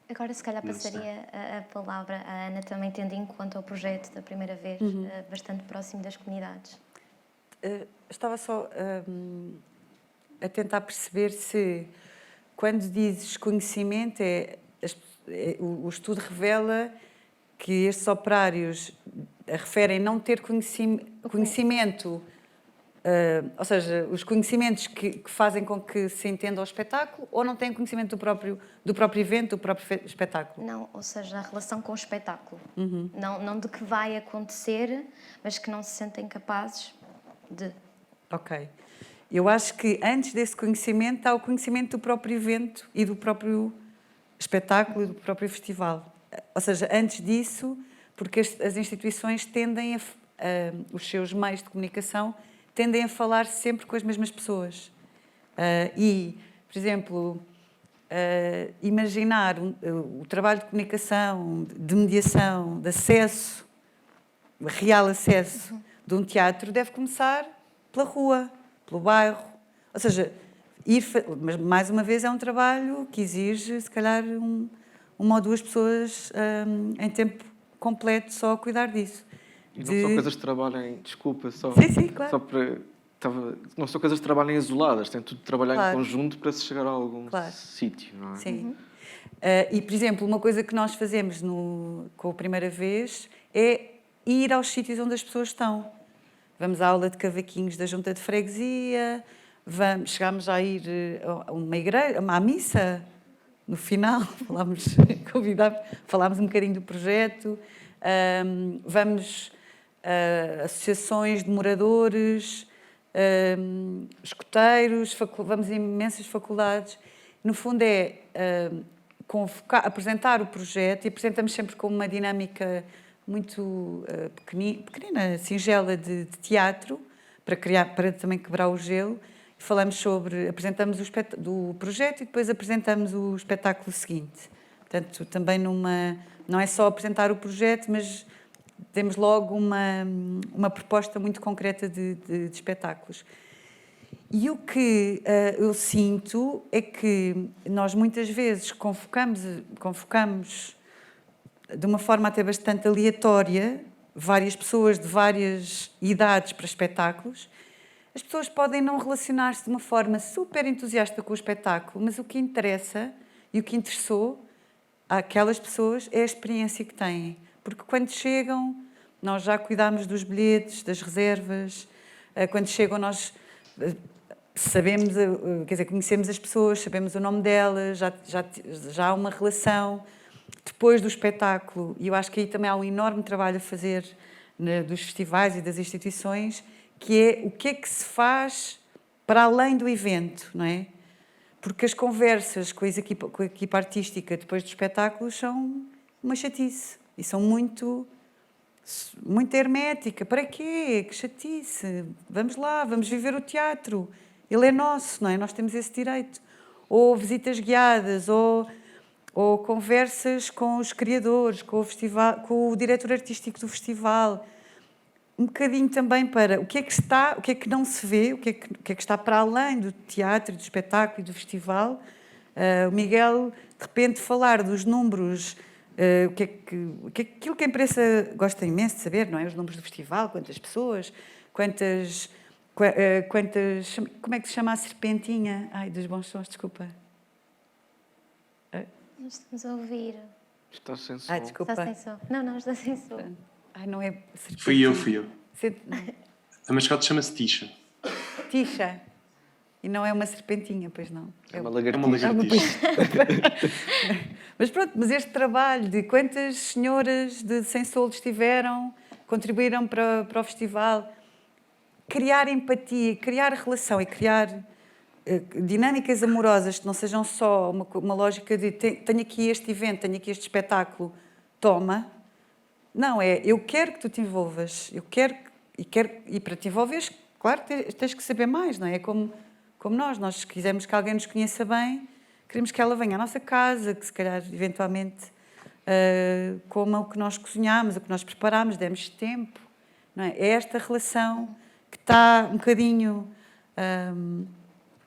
Agora, se calhar, passaria a palavra à Ana, também tendo em conta o projeto da primeira vez, bastante próximo das comunidades. Estava só a tentar perceber se, quando dizes conhecimento, o estudo revela que estes operários referem não ter conhecimento, ou seja, os conhecimentos que fazem com que se entenda o espetáculo, ou não têm conhecimento do próprio evento, do próprio espetáculo? Não, ou seja, a relação com o espetáculo. Não de que vai acontecer, mas que não se sentem capazes de... Ok. Eu acho que antes desse conhecimento há o conhecimento do próprio evento e do próprio espetáculo e do próprio festival. Ou seja, antes disso, porque as instituições tendem os seus meios de comunicação tendem a falar sempre com as mesmas pessoas. E, por exemplo, imaginar o trabalho de comunicação, de mediação, de acesso, real acesso de um teatro deve começar pela rua, pelo bairro. Ou seja, mas mais uma vez é um trabalho que exige, se calhar, uma ou duas pessoas em tempo completo só a cuidar disso. E não são coisas que trabalhem, desculpa, só, sim, claro. só para... não são coisas que trabalhem isoladas, tem tudo de trabalhar Claro. em conjunto para se chegar a algum Claro. sítio, não é? Sim. E, por exemplo, uma coisa que nós fazemos com a primeira vez é ir aos sítios onde as pessoas estão. Vamos à aula de cavaquinhos da Junta de Freguesia, chegámos a ir a uma igreja, a uma missa, no final, falámos um bocadinho do projeto, vamos a associações de moradores, escoteiros, vamos a imensas faculdades. No fundo é apresentar o projeto, e apresentamos sempre com uma dinâmica muito pequenina, singela de teatro, para também quebrar o gelo. Apresentamos o projeto e depois apresentamos o espetáculo seguinte. Portanto, também não é só apresentar o projeto, mas temos logo uma proposta muito concreta de espetáculos. E o que eu sinto é que nós muitas vezes convocamos de uma forma até bastante aleatória várias pessoas de várias idades para espetáculos. As pessoas podem não relacionar-se de uma forma super entusiasta com o espetáculo, mas o que interessa e o que interessou àquelas pessoas é a experiência que têm. Porque quando chegam, nós já cuidamos dos bilhetes, das reservas. Quando chegam, nós sabemos, conhecemos as pessoas, sabemos o nome delas, já há uma relação. Depois do espetáculo, e eu acho que aí também há um enorme trabalho a fazer dos festivais e das instituições, que é o que é que se faz para além do evento, não é? Porque as conversas com a equipa artística depois dos espetáculos são uma chatice e são muito hermética. Para quê? Que chatice! Vamos lá, vamos viver o teatro. Ele é nosso, não é? Nós temos esse direito. Ou visitas guiadas, ou conversas com os criadores, com o festival, com o diretor artístico do festival. Um bocadinho também para o que é que não se vê, o que é que está para além do teatro, do espetáculo e do festival. O Miguel, de repente, falar dos números, aquilo que a imprensa gosta imenso de saber, não é? Os números do festival, quantas pessoas, quantas como é que se chama a serpentinha? Ai, dos bons sons, desculpa. Nós estamos a ouvir. Está sem som. Desculpa. Está sem som. Não, está sem som. Ai, não é serpentinha. Fui eu. A mascote chama-se Tisha. Tisha. E não é uma serpentinha, pois não. É uma É uma lagartixa. lagartixa. Mas pronto, mas este trabalho de quantas senhoras de Sem Soldo estiveram, contribuíram para o festival, criar empatia, criar relação e criar dinâmicas amorosas que não sejam só uma lógica de tenho aqui este evento, tenho aqui este espetáculo, toma. Não, eu quero que tu te envolvas, e para te envolveres, claro, tens que saber mais, não é? É como nós quisermos que alguém nos conheça bem, queremos que ela venha à nossa casa, que se calhar, eventualmente, coma o que nós cozinhámos, o que nós preparámos, demos tempo, não é? É esta relação que está um bocadinho...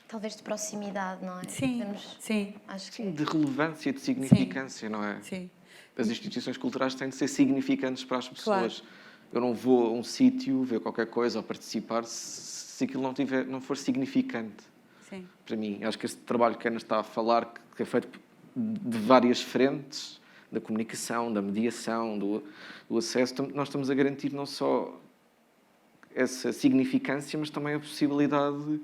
Talvez de proximidade, não é? Sim. Acho que... Sim, de relevância, de significância, não é? Sim. As instituições culturais têm de ser significantes para as pessoas. Claro. Eu não vou a um sítio ver qualquer coisa ou participar se aquilo não for significante. Sim. Para mim, acho que este trabalho que a Ana está a falar, que é feito de várias frentes, da comunicação, da mediação, do acesso, nós estamos a garantir não só essa significância, mas também a possibilidade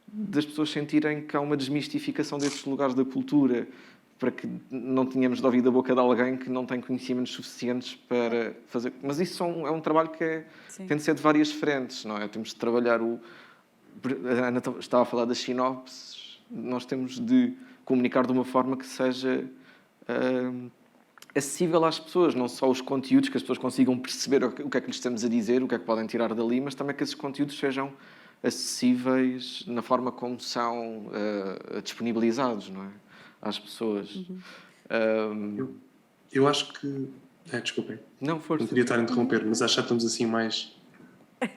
das pessoas sentirem que há uma desmistificação desses lugares da cultura, para que não tenhamos de ouvir da boca de alguém que não tem conhecimentos suficientes para fazer. Mas isso é um trabalho que tem de ser de várias frentes, não é? Temos de trabalhar a Ana estava a falar das sinopses, nós temos de comunicar de uma forma que seja acessível às pessoas, não só os conteúdos, que as pessoas consigam perceber o que é que lhes estamos a dizer, o que é que podem tirar dali, mas também que esses conteúdos sejam acessíveis na forma como são disponibilizados, não é? Às pessoas. Eu acho que... desculpem. Não, força. Não queria estar a interromper, mas acho que já estamos assim mais...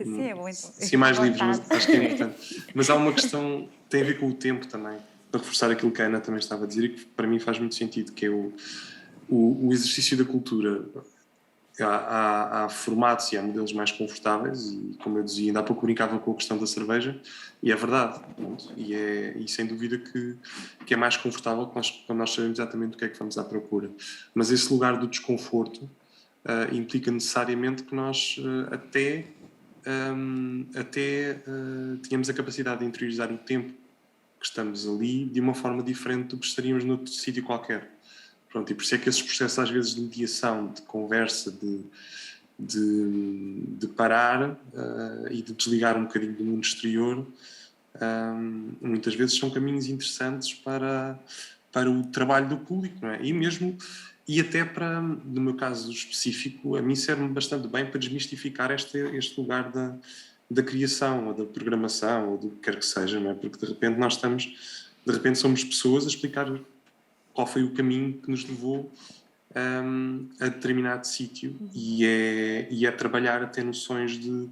Sim, é muito. Sim, mais livres, mas acho que é importante. Mas há uma questão que tem a ver com o tempo também, para reforçar aquilo que a Ana também estava a dizer e que para mim faz muito sentido, que é o exercício da cultura. Há formatos e há modelos mais confortáveis e, como eu dizia, ainda há pouco brincava com a questão da cerveja e é verdade. Pronto, e sem dúvida que é mais confortável quando nós sabemos exatamente o que é que vamos à procura. Mas esse lugar do desconforto implica necessariamente que nós até tínhamos a capacidade de interiorizar o tempo que estamos ali de uma forma diferente do que estaríamos noutro sítio qualquer. Pronto, e por isso é que esses processos às vezes de mediação, de conversa, de parar e de desligar um bocadinho do mundo exterior, muitas vezes são caminhos interessantes para o trabalho do público, não é? E até para, no meu caso específico, a mim serve-me bastante bem para desmistificar este lugar da criação, ou da programação, ou do que quer que seja, não é? Porque de repente somos pessoas a explicar qual foi o caminho que nos levou a determinado sítio e é trabalhar até noções de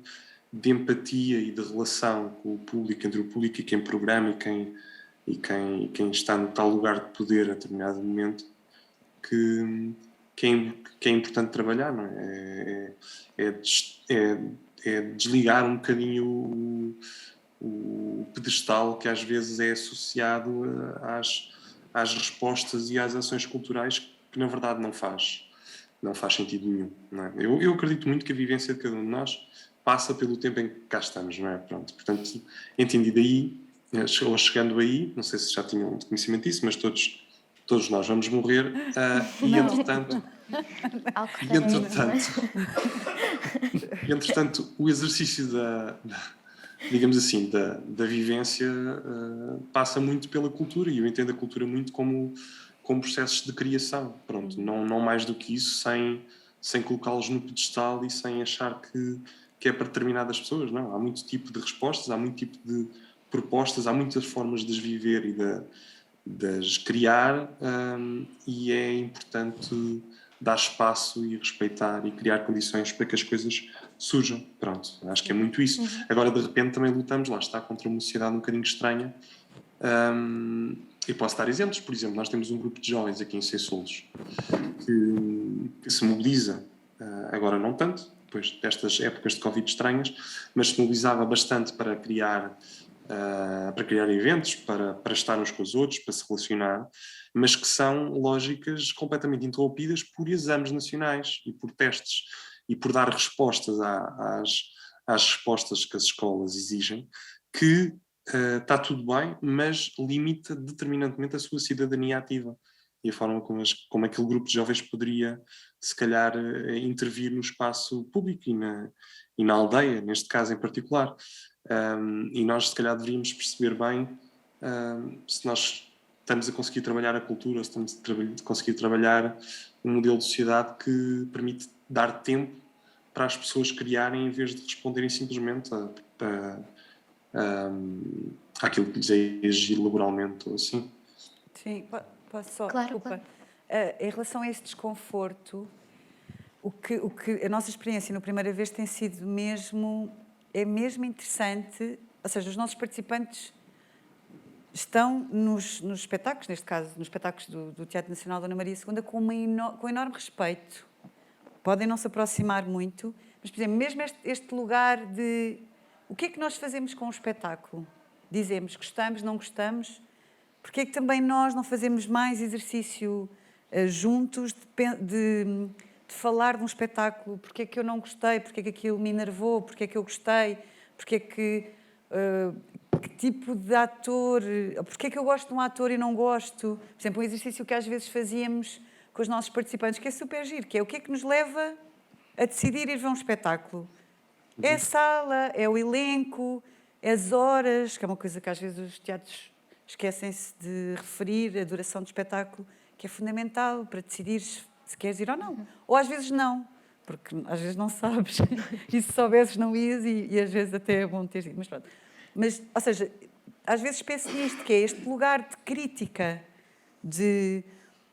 empatia e de relação com o público, entre o público e quem programa e quem está no tal lugar de poder a determinado momento, que é importante trabalhar, não é? É desligar um bocadinho o pedestal que às vezes é associado às respostas e às ações culturais que na verdade não faz sentido nenhum, não é? Eu acredito muito que a vivência de cada um de nós passa pelo tempo em que cá estamos, não é? Pronto, portanto, entendido aí, ou chegando aí, não sei se já tinham conhecimento disso, mas todos nós vamos morrer e entretanto o exercício digamos assim, da vivência passa muito pela cultura e eu entendo a cultura muito como processos de criação, pronto, não mais do que isso, sem colocá-los no pedestal e sem achar que é para determinadas pessoas, não, há muito tipo de respostas, há muito tipo de propostas, há muitas formas de as viver e de as criar e é importante dar espaço e respeitar e criar condições para que as coisas surjam. Pronto, acho que é muito isso. Agora, de repente, também lutamos, lá está, contra uma sociedade um bocadinho estranha. Eu posso dar exemplos. Por exemplo, nós temos um grupo de jovens aqui em Seyssoulos que se mobiliza, agora não tanto, depois destas épocas de Covid estranhas, mas se mobilizava bastante para criar eventos, para estar uns com os outros, para se relacionar, mas que são lógicas completamente interrompidas por exames nacionais e por testes e por dar respostas às respostas que as escolas exigem, que está tudo bem, mas limita determinantemente a sua cidadania ativa e a forma como aquele grupo de jovens poderia, se calhar, intervir no espaço público e na aldeia, neste caso em particular. E nós, se calhar, deveríamos perceber bem se nós estamos a conseguir trabalhar a cultura, se estamos a conseguir trabalhar um modelo de sociedade que permite dar tempo para as pessoas criarem em vez de responderem simplesmente àquilo que lhes é exigido laboralmente ou assim. Sim, posso só... Claro, claro. Em relação a esse desconforto, o que a nossa experiência na primeira vez tem sido mesmo interessante, ou seja, os nossos participantes estão nos espetáculos, neste caso, nos espetáculos do Teatro Nacional Dona Maria II, com enorme respeito. Podem não se aproximar muito, mas, por exemplo, mesmo este lugar de... O que é que nós fazemos com o espetáculo? Dizemos, gostamos, não gostamos? Porque é que também nós não fazemos mais exercício juntos de falar de um espetáculo? Porque é que eu não gostei? Porque é que aquilo me enervou? Porque é que eu gostei? Porque é que tipo de ator? Porque é que eu gosto de um ator e não gosto? Por exemplo, um exercício que às vezes fazíamos com os nossos participantes, que é super giro, que é o que é que nos leva a decidir ir ver um espetáculo? É a sala, é o elenco, as horas, que é uma coisa que às vezes os teatros esquecem-se de referir, a duração do espetáculo, que é fundamental para decidir se queres ir ou não. Ou às vezes não, porque às vezes não sabes. E se soubesses não ias e às vezes até é bom ter ido. Mas pronto. Mas, ou seja, às vezes penso nisto, que é este lugar de crítica, de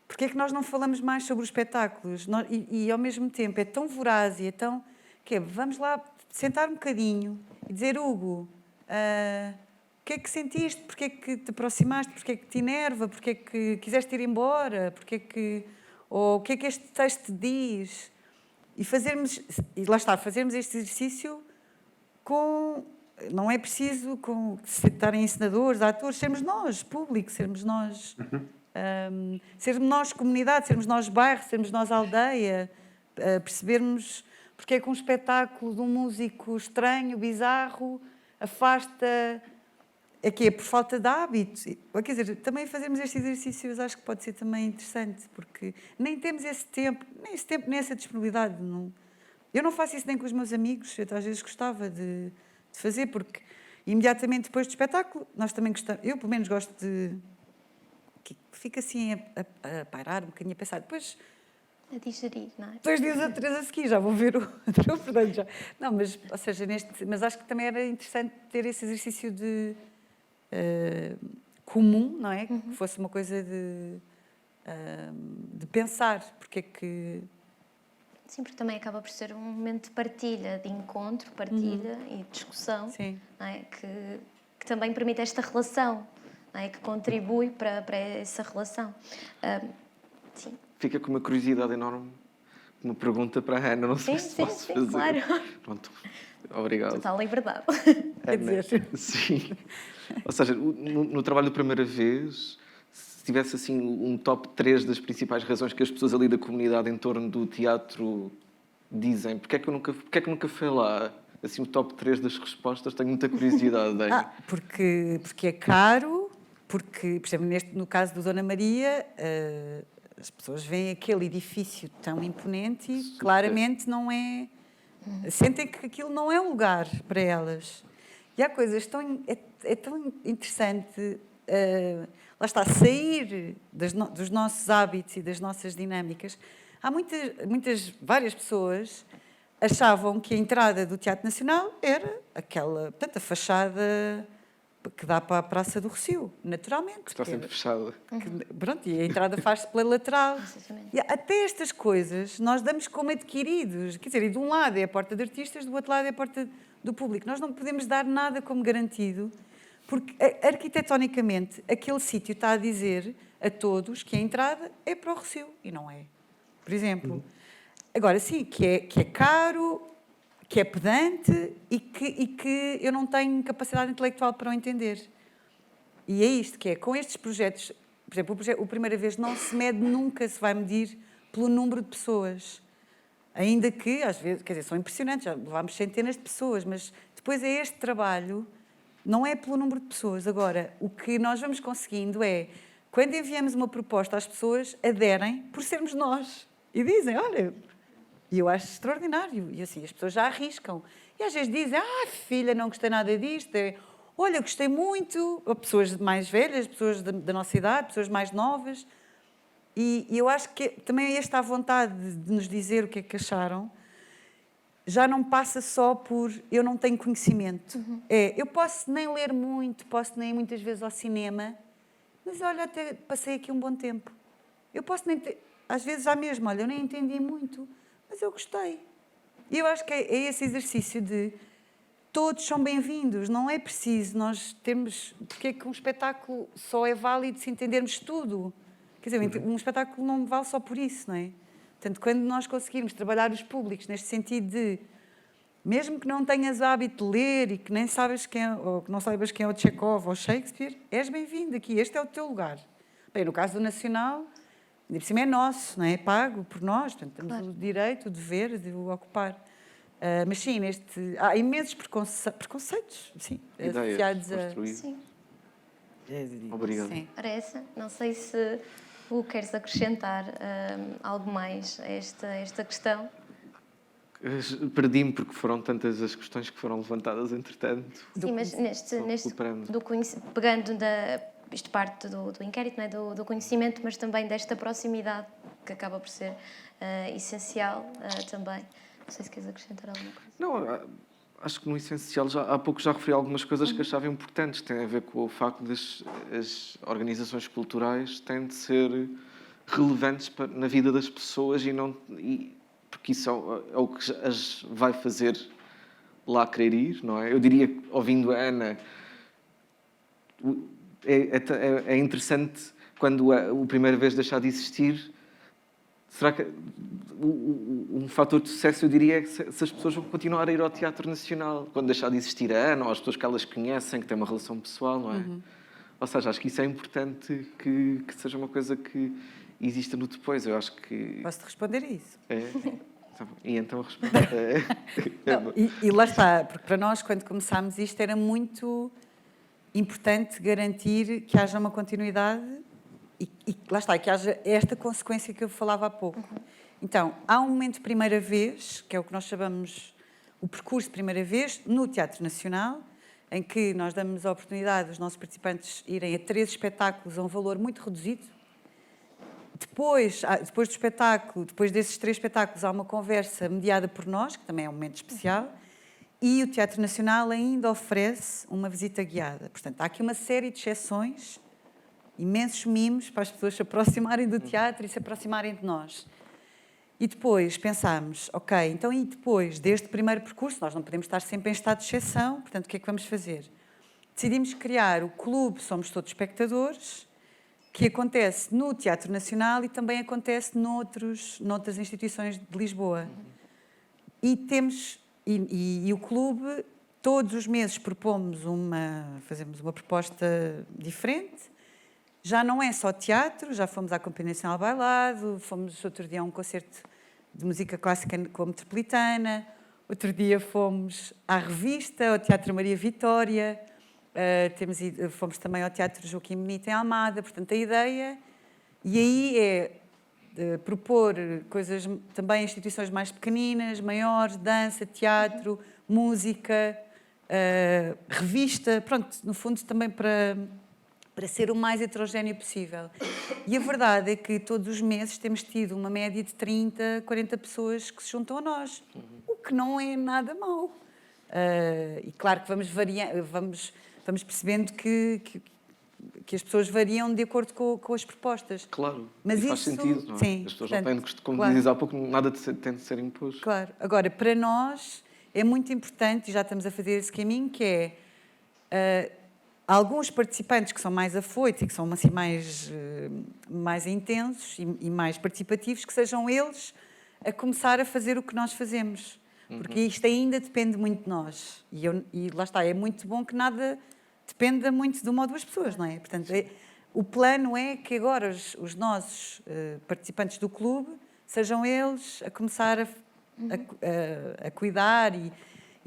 porque é que nós não falamos mais sobre os espetáculos e ao mesmo tempo é tão voraz e é tão... que é, vamos lá sentar um bocadinho e dizer, Hugo, o que é que sentiste? Porquê é que te aproximaste? Porquê é que te enerva? Porquê é que quiseste ir embora? Porquê é que... ou o que é que este texto te diz? E fazermos... e lá está, fazermos este exercício com... não é preciso estarem encenadores, atores, sermos nós, público, sermos nós... sermos nós comunidade, sermos nós bairro, sermos nós aldeia, percebermos porque é que um espetáculo de um músico estranho, bizarro, afasta... é que é por falta de hábito. Quer dizer, também fazermos estes exercícios acho que pode ser também interessante, porque nem temos esse tempo, nem essa disponibilidade. Não. Eu não faço isso nem com os meus amigos, eu às vezes gostava de fazer, porque imediatamente depois do espetáculo, nós também gostamos, eu pelo menos gosto de... que fica assim a pairar um bocadinho, a pensar, depois... a digerir, não é? 2 dias ou 3 a seguir, já vou ver o outro, portanto já... Não, mas, ou seja, mas acho que também era interessante ter esse exercício de... comum, não é? Que fosse uma coisa de pensar, porque é que... Sim, porque também acaba por ser um momento de partilha, de encontro, partilha e discussão, Sim. não é? Que também permite esta relação, não é? Que contribui para essa relação. Sim. Fica com uma curiosidade enorme, uma pergunta para a Ana, não sei se posso fazer. Claro. Pronto, obrigado. Total liberdade. Quer dizer... Sim. Ou seja, no trabalho da primeira vez, se tivesse assim um top 3 das principais razões que as pessoas ali da comunidade em torno do teatro dizem, porque é que nunca foi lá? Assim, o top 3 das respostas, tenho muita curiosidade. Porque é caro, porque, por exemplo, no caso do Dona Maria, as pessoas veem aquele edifício tão imponente e claramente não é... sentem que aquilo não é um lugar para elas. E há coisas tão... é tão interessante, lá está, sair dos nossos hábitos e das nossas dinâmicas. Há várias pessoas achavam que a entrada do Teatro Nacional era aquela, portanto, a fachada que dá para a Praça do Rossio, naturalmente. Que está sempre fechada. Pronto, e a entrada faz-se pela lateral. E até estas coisas nós damos como adquiridos. Quer dizer, e de um lado é a porta de artistas, do outro lado é a porta do público. Nós não podemos dar nada como garantido, porque arquitetonicamente aquele sítio está a dizer a todos que a entrada é para o Rossio, e não é. Por exemplo. Agora, sim, que é caro, que é pedante e que eu não tenho capacidade intelectual para o entender. E é isto que é, com estes projetos, por exemplo, o Primeira Vez não se mede, nunca se vai medir pelo número de pessoas. Ainda que, às vezes, quer dizer, são impressionantes, já levámos centenas de pessoas, mas depois é este trabalho, não é pelo número de pessoas. Agora, o que nós vamos conseguindo é, quando enviamos uma proposta, as pessoas aderem por sermos nós. E dizem, olha... E eu acho extraordinário. E assim, as pessoas já arriscam. E às vezes dizem, filha, não gostei nada disto. Olha, gostei muito. Ou pessoas mais velhas, pessoas da nossa idade, pessoas mais novas. E eu acho que também esta vontade de nos dizer o que é que acharam já não passa só por eu não tenho conhecimento. Eu posso nem ler muito, posso nem ir muitas vezes ao cinema, mas olha, até passei aqui um bom tempo. Eu posso nem ter... Às vezes há mesmo, olha, eu nem entendi muito, mas eu gostei. E eu acho que é esse exercício de todos são bem-vindos, não é preciso nós termos... Porque é que um espetáculo só é válido se entendermos tudo? Quer dizer, um espetáculo não vale só por isso, não é? Portanto, quando nós conseguirmos trabalhar os públicos neste sentido de, mesmo que não tenhas o hábito de ler e que nem sabes ou que não saibas quem é o Chekhov ou Shakespeare, és bem-vindo aqui, este é o teu lugar. Bem, no caso do Nacional... Ainda por cima é nosso, não é? É pago por nós, portanto, temos o direito, o dever de o ocupar. Mas sim, há imensos preconceitos, sim, associados a... Sim. Obrigado. Sim. Ora, não sei se queres acrescentar algo mais a esta questão. Perdi-me porque foram tantas as questões que foram levantadas entretanto. Sim, mas pegando isto parte do inquérito, não é? do conhecimento, mas também desta proximidade que acaba por ser essencial também. Não sei se queres acrescentar alguma coisa. Não, acho que no essencial, há pouco já referi algumas coisas que achava importantes. Tem a ver com o facto das organizações culturais têm de ser relevantes na vida das pessoas porque isso é o que as vai fazer lá querer ir, não é? Eu diria, ouvindo a Ana, é interessante quando a primeira vez deixar de existir. Será que um fator de sucesso, eu diria, é que se as pessoas vão continuar a ir ao Teatro Nacional quando deixar de existir a Ana, ou as pessoas que elas conhecem, que têm uma relação pessoal, não é? Ou seja, acho que isso é importante que seja uma coisa que exista no depois. Eu acho que... Posso-te responder a isso? E então respondo. E lá está, porque para nós, quando começámos isto, era muito importante garantir que haja uma continuidade e lá está, que haja esta consequência que eu falava há pouco. Então, há um momento de primeira vez, que é o que nós chamamos o percurso de primeira vez, no Teatro Nacional, em que nós damos a oportunidade aos nossos participantes irem a 3 espetáculos a um valor muito reduzido. Depois do espetáculo, depois desses 3 espetáculos, há uma conversa mediada por nós, que também é um momento especial, e o Teatro Nacional ainda oferece uma visita guiada. Portanto, há aqui uma série de exceções, imensos mimos para as pessoas se aproximarem do teatro e se aproximarem de nós. E depois pensámos, ok, então e depois deste primeiro percurso, nós não podemos estar sempre em estado de exceção, portanto, o que é que vamos fazer? Decidimos criar o Clube Somos Todos Espectadores, que acontece no Teatro Nacional e também acontece noutras instituições de Lisboa. E o clube, todos os meses fazemos uma proposta diferente. Já não é só teatro, já fomos à Companhia Nacional Bailado, fomos outro dia a um concerto de música clássica com a Metropolitana, outro dia fomos à revista, ao Teatro Maria Vitória, fomos também ao Teatro Joaquim Benito em Almada. Portanto, a ideia, e aí é propor coisas também em instituições mais pequeninas, maiores, dança, teatro, música, revista, pronto, no fundo também para ser o mais heterogéneo possível. E a verdade é que todos os meses temos tido uma média de 30, 40 pessoas que se juntam a nós, o que não é nada mau. E claro que vamos percebendo que as pessoas variam de acordo com as propostas. Claro, mas faz sentido, não é? Sim, as pessoas portanto, não têm, como claro. dizes há pouco, nada tem de ser imposto. Claro. Agora, para nós é muito importante, e já estamos a fazer esse caminho, que é alguns participantes que são mais afoitos e que são assim, mais intensos e mais participativos, que sejam eles a começar a fazer o que nós fazemos. Porque isto ainda depende muito de nós. E lá está, é muito bom que nada dependa muito de uma ou duas pessoas, não é? Portanto, o plano é que agora os nossos participantes do clube sejam eles a começar a cuidar e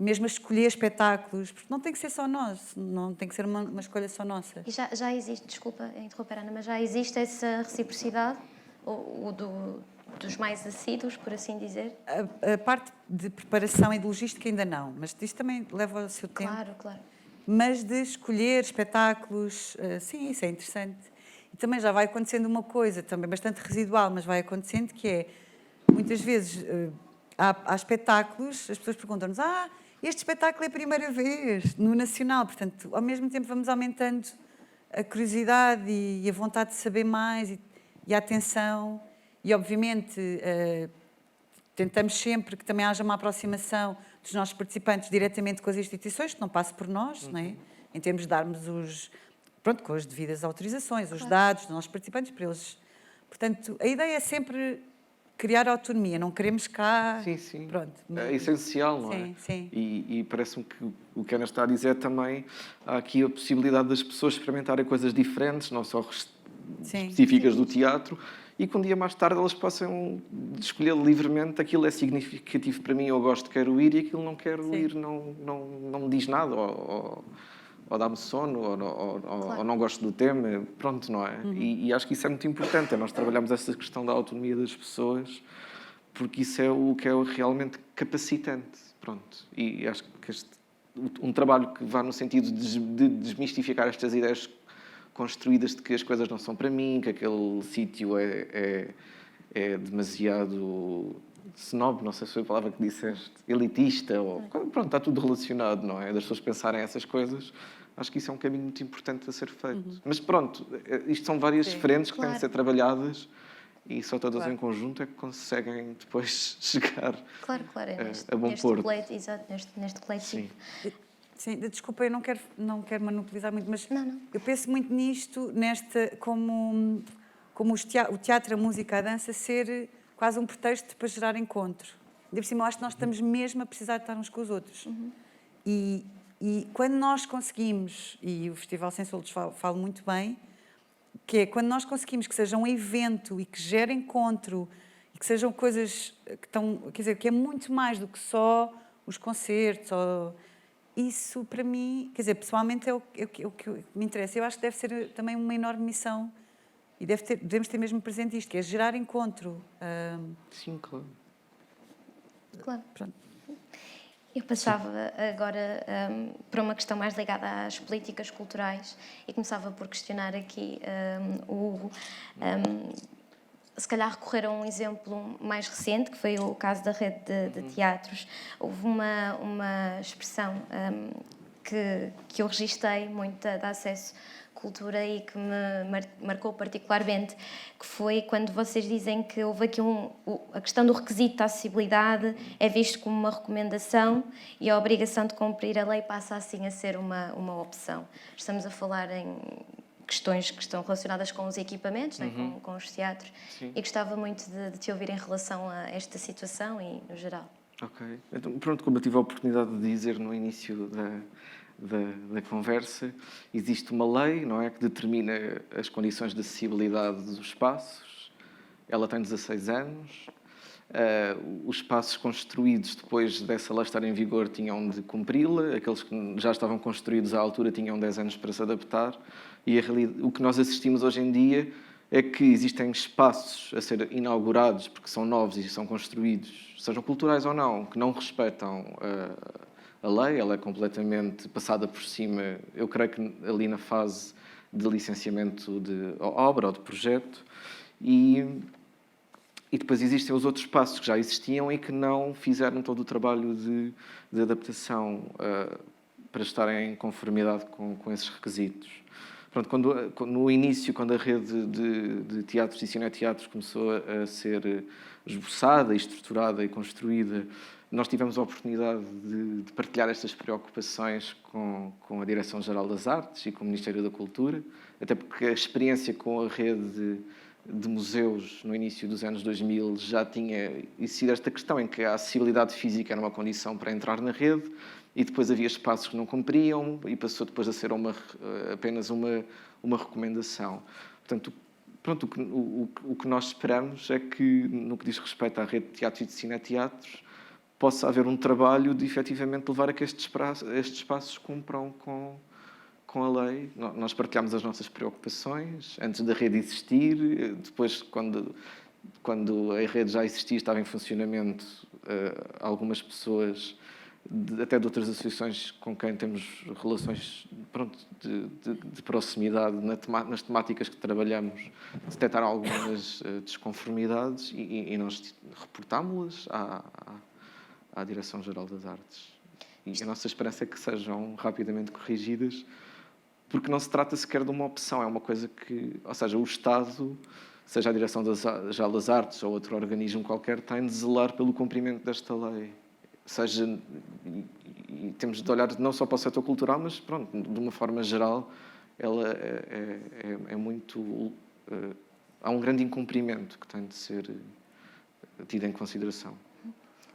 mesmo a escolher espetáculos, porque não tem que ser só nós, não tem que ser uma escolha só nossa. E já existe, desculpa interromper, Ana, mas já existe essa reciprocidade, dos mais assíduos, por assim dizer? A parte de preparação e de logística ainda não, mas isto também leva o seu tempo. Claro. Mas de escolher espetáculos, sim, isso é interessante. E também já vai acontecendo uma coisa, também bastante residual, mas vai acontecendo, que é, muitas vezes, há espetáculos, as pessoas perguntam-nos, este espetáculo é a primeira vez no Nacional, portanto, ao mesmo tempo vamos aumentando a curiosidade e a vontade de saber mais e a atenção. E, obviamente, tentamos sempre que também haja uma aproximação dos nossos participantes diretamente com as instituições, que não passe por nós, não é? Em termos de darmos com as devidas autorizações, os dados dos nossos participantes para eles. Portanto, a ideia é sempre criar autonomia, não queremos cá... Sim. Pronto. É essencial, não é? Sim. E parece-me que o que a Ana está a dizer também, há aqui a possibilidade das pessoas experimentarem coisas diferentes, não só específicas do teatro, e que um dia mais tarde elas possam escolher livremente aquilo é significativo para mim, eu gosto, quero ir, e aquilo não quero ir, não me diz nada, ou dá-me sono, ou não gosto do tema, pronto, não é? E acho que isso é muito importante, nós trabalhamos essa questão da autonomia das pessoas porque isso é o que é realmente capacitante. Pronto. E acho que um trabalho que vá no sentido de desmistificar estas ideias construídas de que as coisas não são para mim, que aquele sítio é demasiado snob, não sei se foi a palavra que disseste, elitista, ou pronto, está tudo relacionado, não é? Das pessoas pensarem essas coisas. Acho que isso é um caminho muito importante a ser feito. Mas pronto, isto são várias frentes que têm de ser trabalhadas e só todas em conjunto é que conseguem depois chegar Claro, a bom porto. Exato, neste coletivo. Sim, desculpa, eu não quero monopolizar muito, mas Não. eu penso muito nisto, como o teatro, a música, a dança, ser quase um pretexto para gerar encontro. De por cima, eu acho que nós estamos mesmo a precisar de estar uns com os outros. E quando nós conseguimos, e o Festival Sem Soldos fala muito bem, que é quando nós conseguimos que seja um evento e que gere encontro e que sejam coisas que estão, quer dizer, que é muito mais do que só os concertos, isso para mim, quer dizer, pessoalmente é o que me interessa. Eu acho que deve ser também uma enorme missão e devemos ter mesmo presente isto, que é gerar encontro. Sim, claro. Claro. Pronto. Eu passava agora para uma questão mais ligada às políticas culturais e começava por questionar aqui o Hugo. Se calhar recorrer a um exemplo mais recente, que foi o caso da rede de teatros. Houve uma expressão que eu registrei muito de acesso à cultura e que me marcou particularmente, que foi quando vocês dizem que houve aqui a questão do requisito da acessibilidade é visto como uma recomendação e a obrigação de cumprir a lei passa assim a ser uma opção. Estamos a falar em questões que estão relacionadas com os equipamentos, né, com os teatros. Sim. E gostava muito de te ouvir em relação a esta situação e no geral. Ok. Então, pronto, como eu tive a oportunidade de dizer no início da conversa, existe uma lei, não é, que determina as condições de acessibilidade dos espaços. Ela tem 16 anos. Os espaços construídos depois dessa lei estar em vigor tinham de cumpri-la. Aqueles que já estavam construídos à altura tinham 10 anos para se adaptar. E o que nós assistimos hoje em dia é que existem espaços a ser inaugurados, porque são novos e são construídos, sejam culturais ou não, que não respeitam a lei. Ela é completamente passada por cima, eu creio que ali na fase de licenciamento de obra ou de projeto. E depois existem os outros espaços que já existiam e que não fizeram todo o trabalho de adaptação para estarem em conformidade com esses requisitos. Pronto, no início, quando a rede de teatros e cineteatros começou a ser esboçada, estruturada e construída, nós tivemos a oportunidade de partilhar estas preocupações com a Direção-Geral das Artes e com o Ministério da Cultura, até porque a experiência com a rede de museus no início dos anos 2000 já tinha existido esta questão em que a acessibilidade física era uma condição para entrar na rede e depois havia espaços que não cumpriam e passou depois a ser apenas uma recomendação. Portanto, pronto, o que nós esperamos é que, no que diz respeito à rede de teatros e de cineteatros, possa haver um trabalho de efetivamente levar a que estes espaços cumpram com a lei. Nós partilhamos as nossas preocupações antes da rede existir, depois, quando a rede já existia, estava em funcionamento, algumas pessoas, até de outras associações com quem temos relações, pronto, de proximidade nas temáticas que trabalhamos, detectaram algumas desconformidades e nós reportámos-las à Direção-Geral das Artes. E a nossa esperança é que sejam rapidamente corrigidas, porque não se trata sequer de uma opção, é uma coisa que, ou seja, o Estado, seja a Direção-Geral das Artes ou outro organismo qualquer, tem de zelar pelo cumprimento desta lei. E temos de olhar não só para o setor cultural, mas, pronto, de uma forma geral, ela é muito... há um grande incumprimento que tem de ser tido em consideração.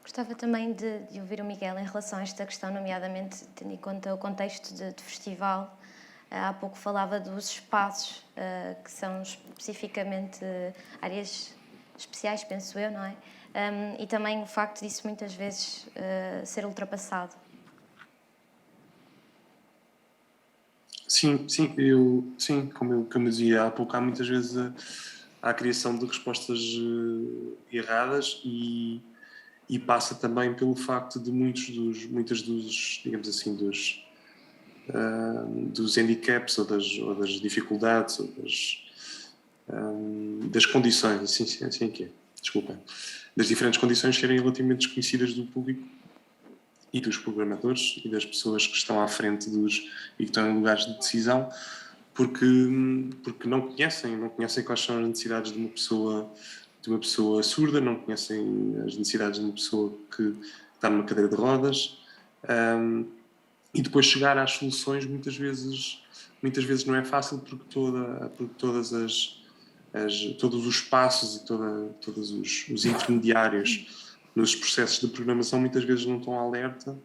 Gostava também de ouvir o Miguel em relação a esta questão, nomeadamente tendo em conta o contexto de festival. Há pouco falava dos espaços, que são especificamente áreas especiais, penso eu, não é? E também o facto disso muitas vezes ser ultrapassado. Sim, como eu dizia há pouco, há muitas vezes à criação de respostas erradas e passa também pelo facto de muitas dos, digamos assim, dos handicaps ou das dificuldades ou das condições, assim que é, desculpem, das diferentes condições serem relativamente desconhecidas do público e dos programadores e das pessoas que estão à frente e que estão em lugares de decisão, porque não conhecem quais são as necessidades de uma pessoa surda, não conhecem as necessidades de uma pessoa que está numa cadeira de rodas, e depois chegar às soluções muitas vezes não é fácil, porque todos os passos e todos os intermediários nos processos de programação muitas vezes não estão alerta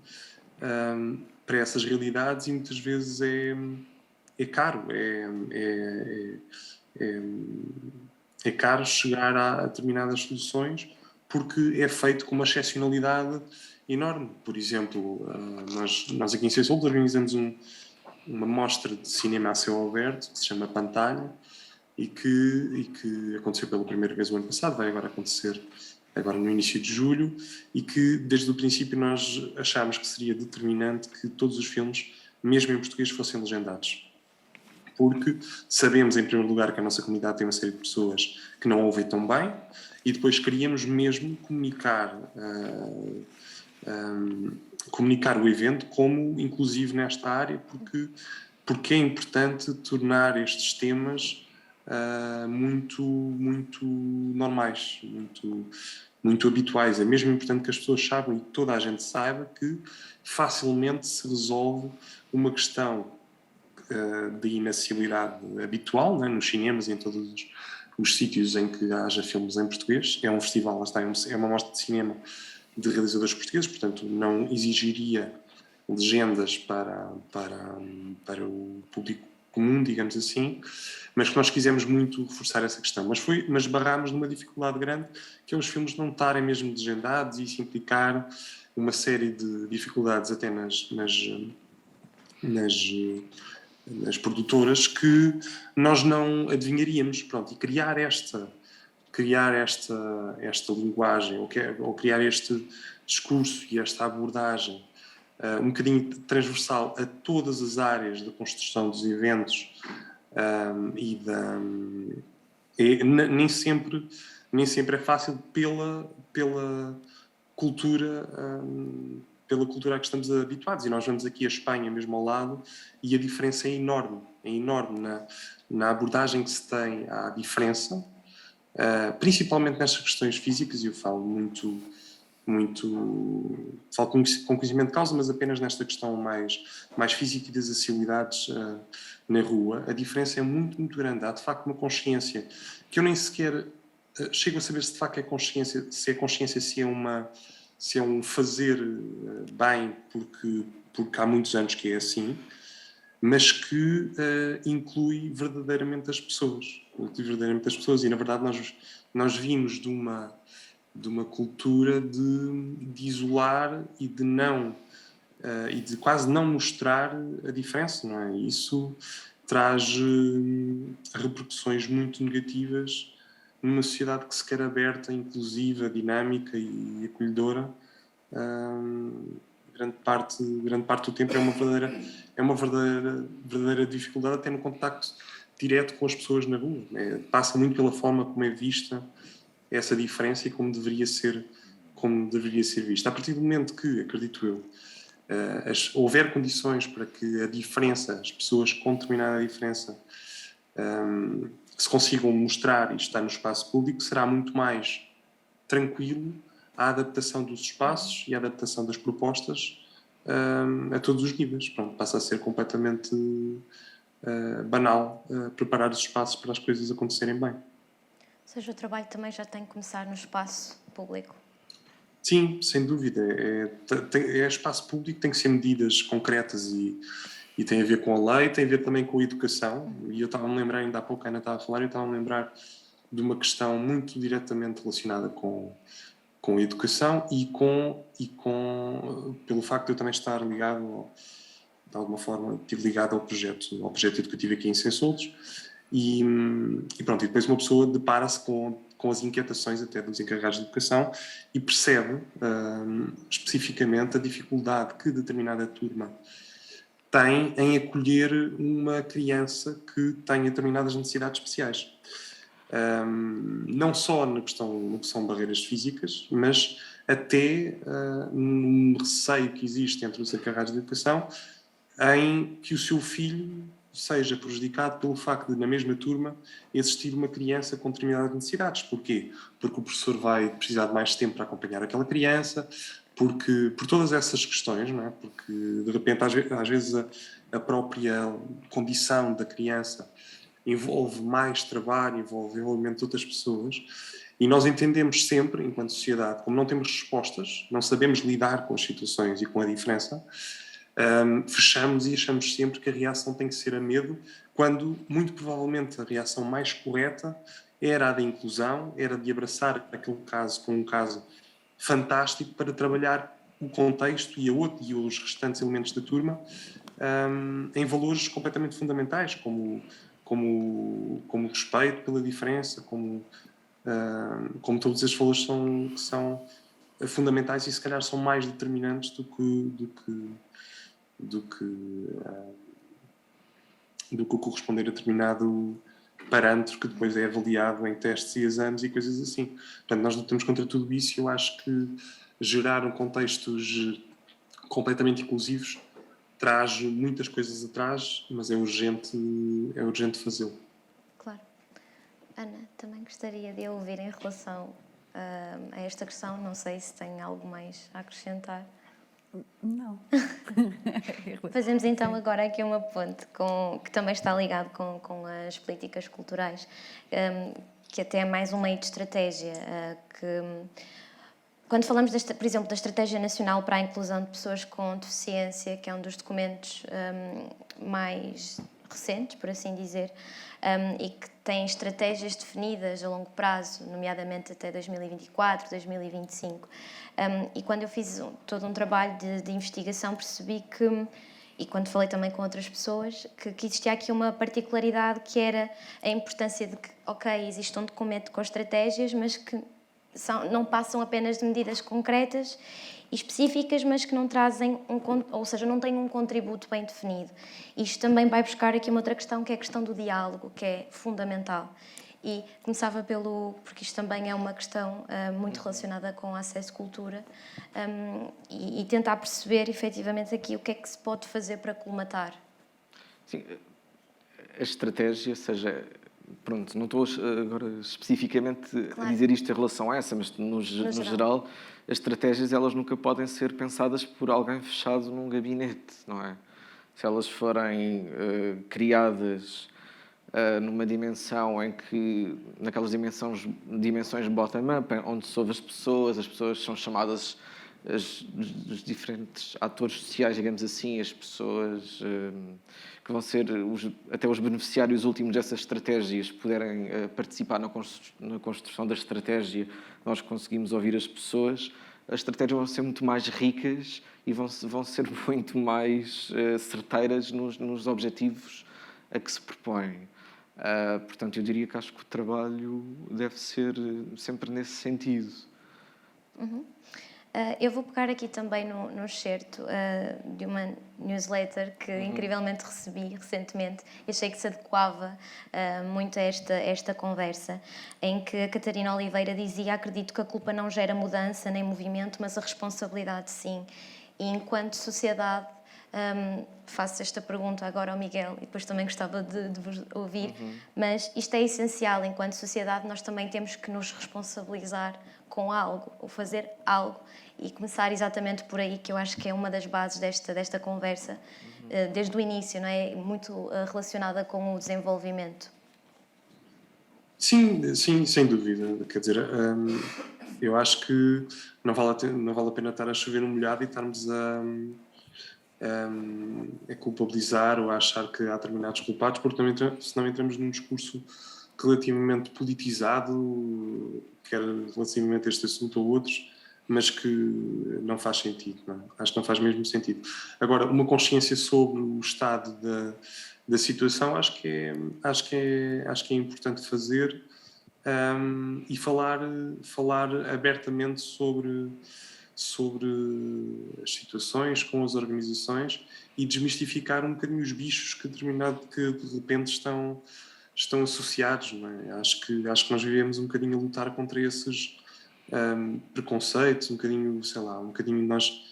para essas realidades, e muitas vezes é caro, é caro chegar a determinadas soluções, porque é feito com uma excepcionalidade enorme. Por exemplo, nós aqui em Seixolos organizamos uma mostra de cinema a céu aberto que se chama Pantalha e que aconteceu pela primeira vez o ano passado, vai agora acontecer agora no início de julho, e que desde o princípio nós achámos que seria determinante que todos os filmes, mesmo em português, fossem legendados. Porque sabemos, em primeiro lugar, que a nossa comunidade tem uma série de pessoas que não ouvem tão bem, e depois queríamos mesmo comunicar o evento como inclusivo nesta área, porque é importante tornar estes temas muito normais, muito habituais. É mesmo importante que as pessoas saibam e que toda a gente saiba que facilmente se resolve uma questão de inacessibilidade habitual, né, nos cinemas e em todos os sítios em que haja filmes em português. É um festival, é uma mostra de cinema de realizadores portugueses, portanto não exigiria legendas para o público comum, digamos assim, mas que nós quisemos muito reforçar essa questão. Mas barrámos numa dificuldade grande, que é os filmes não estarem mesmo legendados, e isso implicar uma série de dificuldades até nas produtoras que nós não adivinharíamos. Pronto, e criar esta linguagem, ou criar este discurso e esta abordagem um bocadinho transversal a todas as áreas da construção dos eventos, nem sempre é fácil pela cultura a que estamos habituados. E nós vemos aqui a Espanha mesmo ao lado, e a diferença é enorme na abordagem que se tem à diferença, principalmente nestas questões físicas, e eu falo falo com conhecimento de causa, mas apenas nesta questão mais física e das acessibilidades na rua. A diferença é muito grande. Há de facto uma consciência que eu nem sequer chego a saber se de facto é consciência, se é um fazer bem porque há muitos anos que é assim, mas que inclui verdadeiramente as pessoas. E na verdade nós vimos de uma cultura de isolar e de quase não mostrar a diferença, não é? E isso traz repercussões muito negativas numa sociedade que se quer aberta, inclusiva, dinâmica e acolhedora. Grande parte do tempo é uma verdadeira dificuldade até no contacto direto com as pessoas na rua. Passa muito pela forma como é vista essa diferença e como deveria ser vista. A partir do momento que, acredito eu, houver condições para que a diferença, as pessoas com determinada diferença, se consigam mostrar e estar no espaço público, será muito mais tranquilo a adaptação dos espaços e a adaptação das propostas a todos os níveis. Pronto, passa a ser completamente banal preparar os espaços para as coisas acontecerem bem. Ou seja, o trabalho também já tem que começar no espaço público. Sim, sem dúvida. Espaço público, tem que ser medidas concretas e tem a ver com a lei, tem a ver também com a educação. E eu estava-me a lembrar, ainda há pouco a Ana estava a falar, eu estava-me a lembrar de uma questão muito diretamente relacionada com a educação e pelo facto de eu também estar ligado, de alguma forma, estive ligado ao projeto educativo aqui em Seixolos, E pronto, e depois uma pessoa depara-se com as inquietações até dos encarregados de educação e percebe especificamente a dificuldade que determinada turma tem em acolher uma criança que tenha determinadas necessidades especiais. Não só no que são barreiras físicas, mas até num receio que existe entre os encarregados de educação em que o seu filho seja prejudicado pelo facto de, na mesma turma, existir uma criança com determinadas necessidades. Porquê? Porque o professor vai precisar de mais tempo para acompanhar aquela criança, por todas essas questões, não é? Porque, de repente, às vezes a própria condição da criança envolve mais trabalho, envolve envolvimento de outras pessoas, e nós entendemos sempre, enquanto sociedade, como não temos respostas, não sabemos lidar com as situações e com a diferença, fechamos e achamos sempre que a reação tem que ser a medo, quando, muito provavelmente, a reação mais correta era a da inclusão, era de abraçar aquele caso como um caso fantástico para trabalhar o contexto e os restantes elementos da turma em valores completamente fundamentais, como o respeito pela diferença, como todos esses valores são fundamentais e se calhar são mais determinantes do que o corresponder a determinado parâmetro que depois é avaliado em testes e exames e coisas assim. Portanto, nós lutamos contra tudo isso e eu acho que gerar contextos completamente inclusivos traz muitas coisas atrás, mas é urgente fazê-lo. Claro. Ana, também gostaria de ouvir em relação a esta questão, não sei se tem algo mais a acrescentar. Não. Fazemos então agora aqui uma ponte que também está ligado com as políticas culturais, que até é mais um meio de estratégia. Quando falamos, por exemplo, da Estratégia Nacional para a Inclusão de Pessoas com Deficiência, que é um dos documentos mais recentes, por assim dizer, e que tem estratégias definidas a longo prazo, nomeadamente até 2024, 2025. E quando eu fiz todo um trabalho de investigação, percebi que, e quando falei também com outras pessoas, que existia aqui uma particularidade que era a importância de que, ok, existe um documento com estratégias, mas que não passam apenas de medidas concretas e específicas, mas que não trazem ou seja, não têm um contributo bem definido. Isto também vai buscar aqui uma outra questão, que é a questão do diálogo, que é fundamental. E começava porque isto também é uma questão muito relacionada com o acesso à cultura, e tentar perceber efetivamente aqui o que é que se pode fazer para colmatar. Sim, a estratégia, seja... Pronto, não estou agora especificamente a dizer isto em relação a essa, mas no geral, as estratégias elas nunca podem ser pensadas por alguém fechado num gabinete, não é? Se elas forem criadas numa dimensão em que, naquelas dimensões bottom-up, onde se ouve as pessoas são chamadas, os diferentes atores sociais, digamos assim, as pessoas que vão ser até os beneficiários últimos dessas estratégias puderem participar na construção da estratégia, nós conseguimos ouvir as pessoas, as estratégias vão ser muito mais ricas e vão ser muito mais certeiras nos objetivos a que se propõem. Portanto, eu diria que acho que o trabalho deve ser sempre nesse sentido. Uhum. Eu vou pegar aqui também no excerto de uma newsletter que incrivelmente recebi recentemente e achei que se adequava muito a esta conversa, em que a Catarina Oliveira dizia: acredito que a culpa não gera mudança nem movimento, mas a responsabilidade sim. E enquanto sociedade, faço esta pergunta agora ao Miguel e depois também gostava de vos ouvir, mas isto é essencial. Enquanto sociedade nós também temos que nos responsabilizar com algo, ou fazer algo, e começar exatamente por aí, que eu acho que é uma das bases desta conversa, desde o início, não é? Muito relacionada com o desenvolvimento. Sim, sem dúvida. Quer dizer, eu acho que não vale a pena estar a chover no molhado e estarmos a culpabilizar ou a achar que há determinados culpados, porque senão entramos num discurso relativamente politizado, quer relativamente a este assunto ou outros, mas que não faz sentido, não é? Acho que não faz mesmo sentido. Agora, uma consciência sobre o estado da situação, acho que é importante fazer, e falar abertamente sobre as situações com as organizações e desmistificar um bocadinho os bichos que de repente estão associados, não é? Acho que nós vivemos um bocadinho a lutar contra esses preconceitos, um bocadinho nós,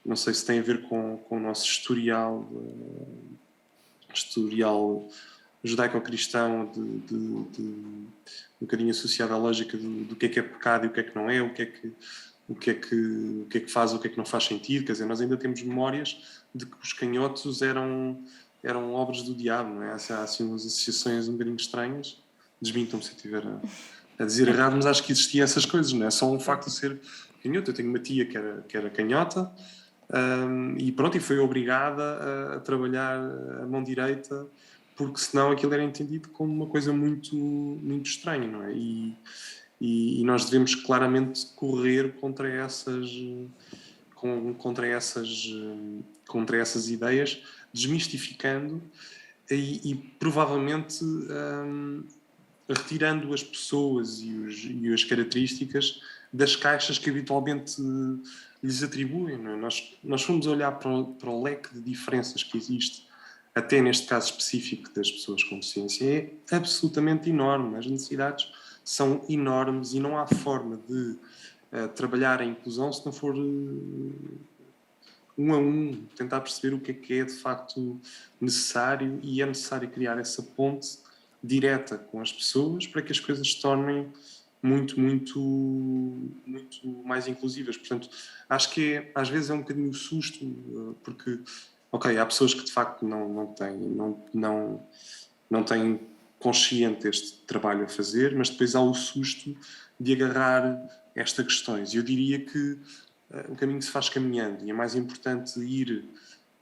não sei se tem a ver com o nosso historial judaico-cristão de um bocadinho associado à lógica do que é pecado e o que não é, o que é que faz, o que é que não faz sentido. Quer dizer, nós ainda temos memórias de que os canhotos eram obras do diabo, não é? Há assim umas associações um bocadinho estranhas. Desmintam-me se eu estiver a dizer errado, mas acho que existiam essas coisas, não é? Só um facto de ser canhoto. Eu tenho uma tia que era canhota, e pronto, e foi obrigada a trabalhar a mão direita, porque senão aquilo era entendido como uma coisa muito, muito estranha, não é? E nós devemos claramente correr contra essas ideias, desmistificando e provavelmente retirando as pessoas e as características das caixas que habitualmente lhes atribuem. Não é? Nós fomos olhar para o leque de diferenças que existe, até neste caso específico das pessoas com deficiência, é absolutamente enorme. As necessidades são enormes e não há forma de trabalhar a inclusão se não for um a um, tentar perceber o que é de facto necessário, e é necessário criar essa ponte direta com as pessoas para que as coisas se tornem muito, muito, muito mais inclusivas. Portanto, acho que às vezes é um bocadinho o susto, porque, ok, há pessoas que de facto não têm consciente este trabalho a fazer, mas depois há o susto de agarrar estas questões. E eu diria que o caminho se faz caminhando, e é mais importante ir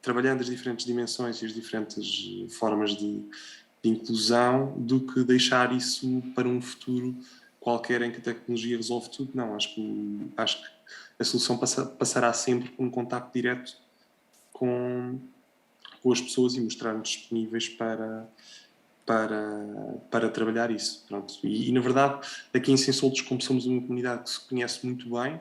trabalhando as diferentes dimensões e as diferentes formas de inclusão do que deixar isso para um futuro qualquer em que a tecnologia resolve tudo. Não, acho que a solução passará sempre por um contacto direto com as pessoas e mostrar-nos disponíveis para trabalhar isso. Pronto. E na verdade, aqui em Sensoltos, como somos uma comunidade que se conhece muito bem,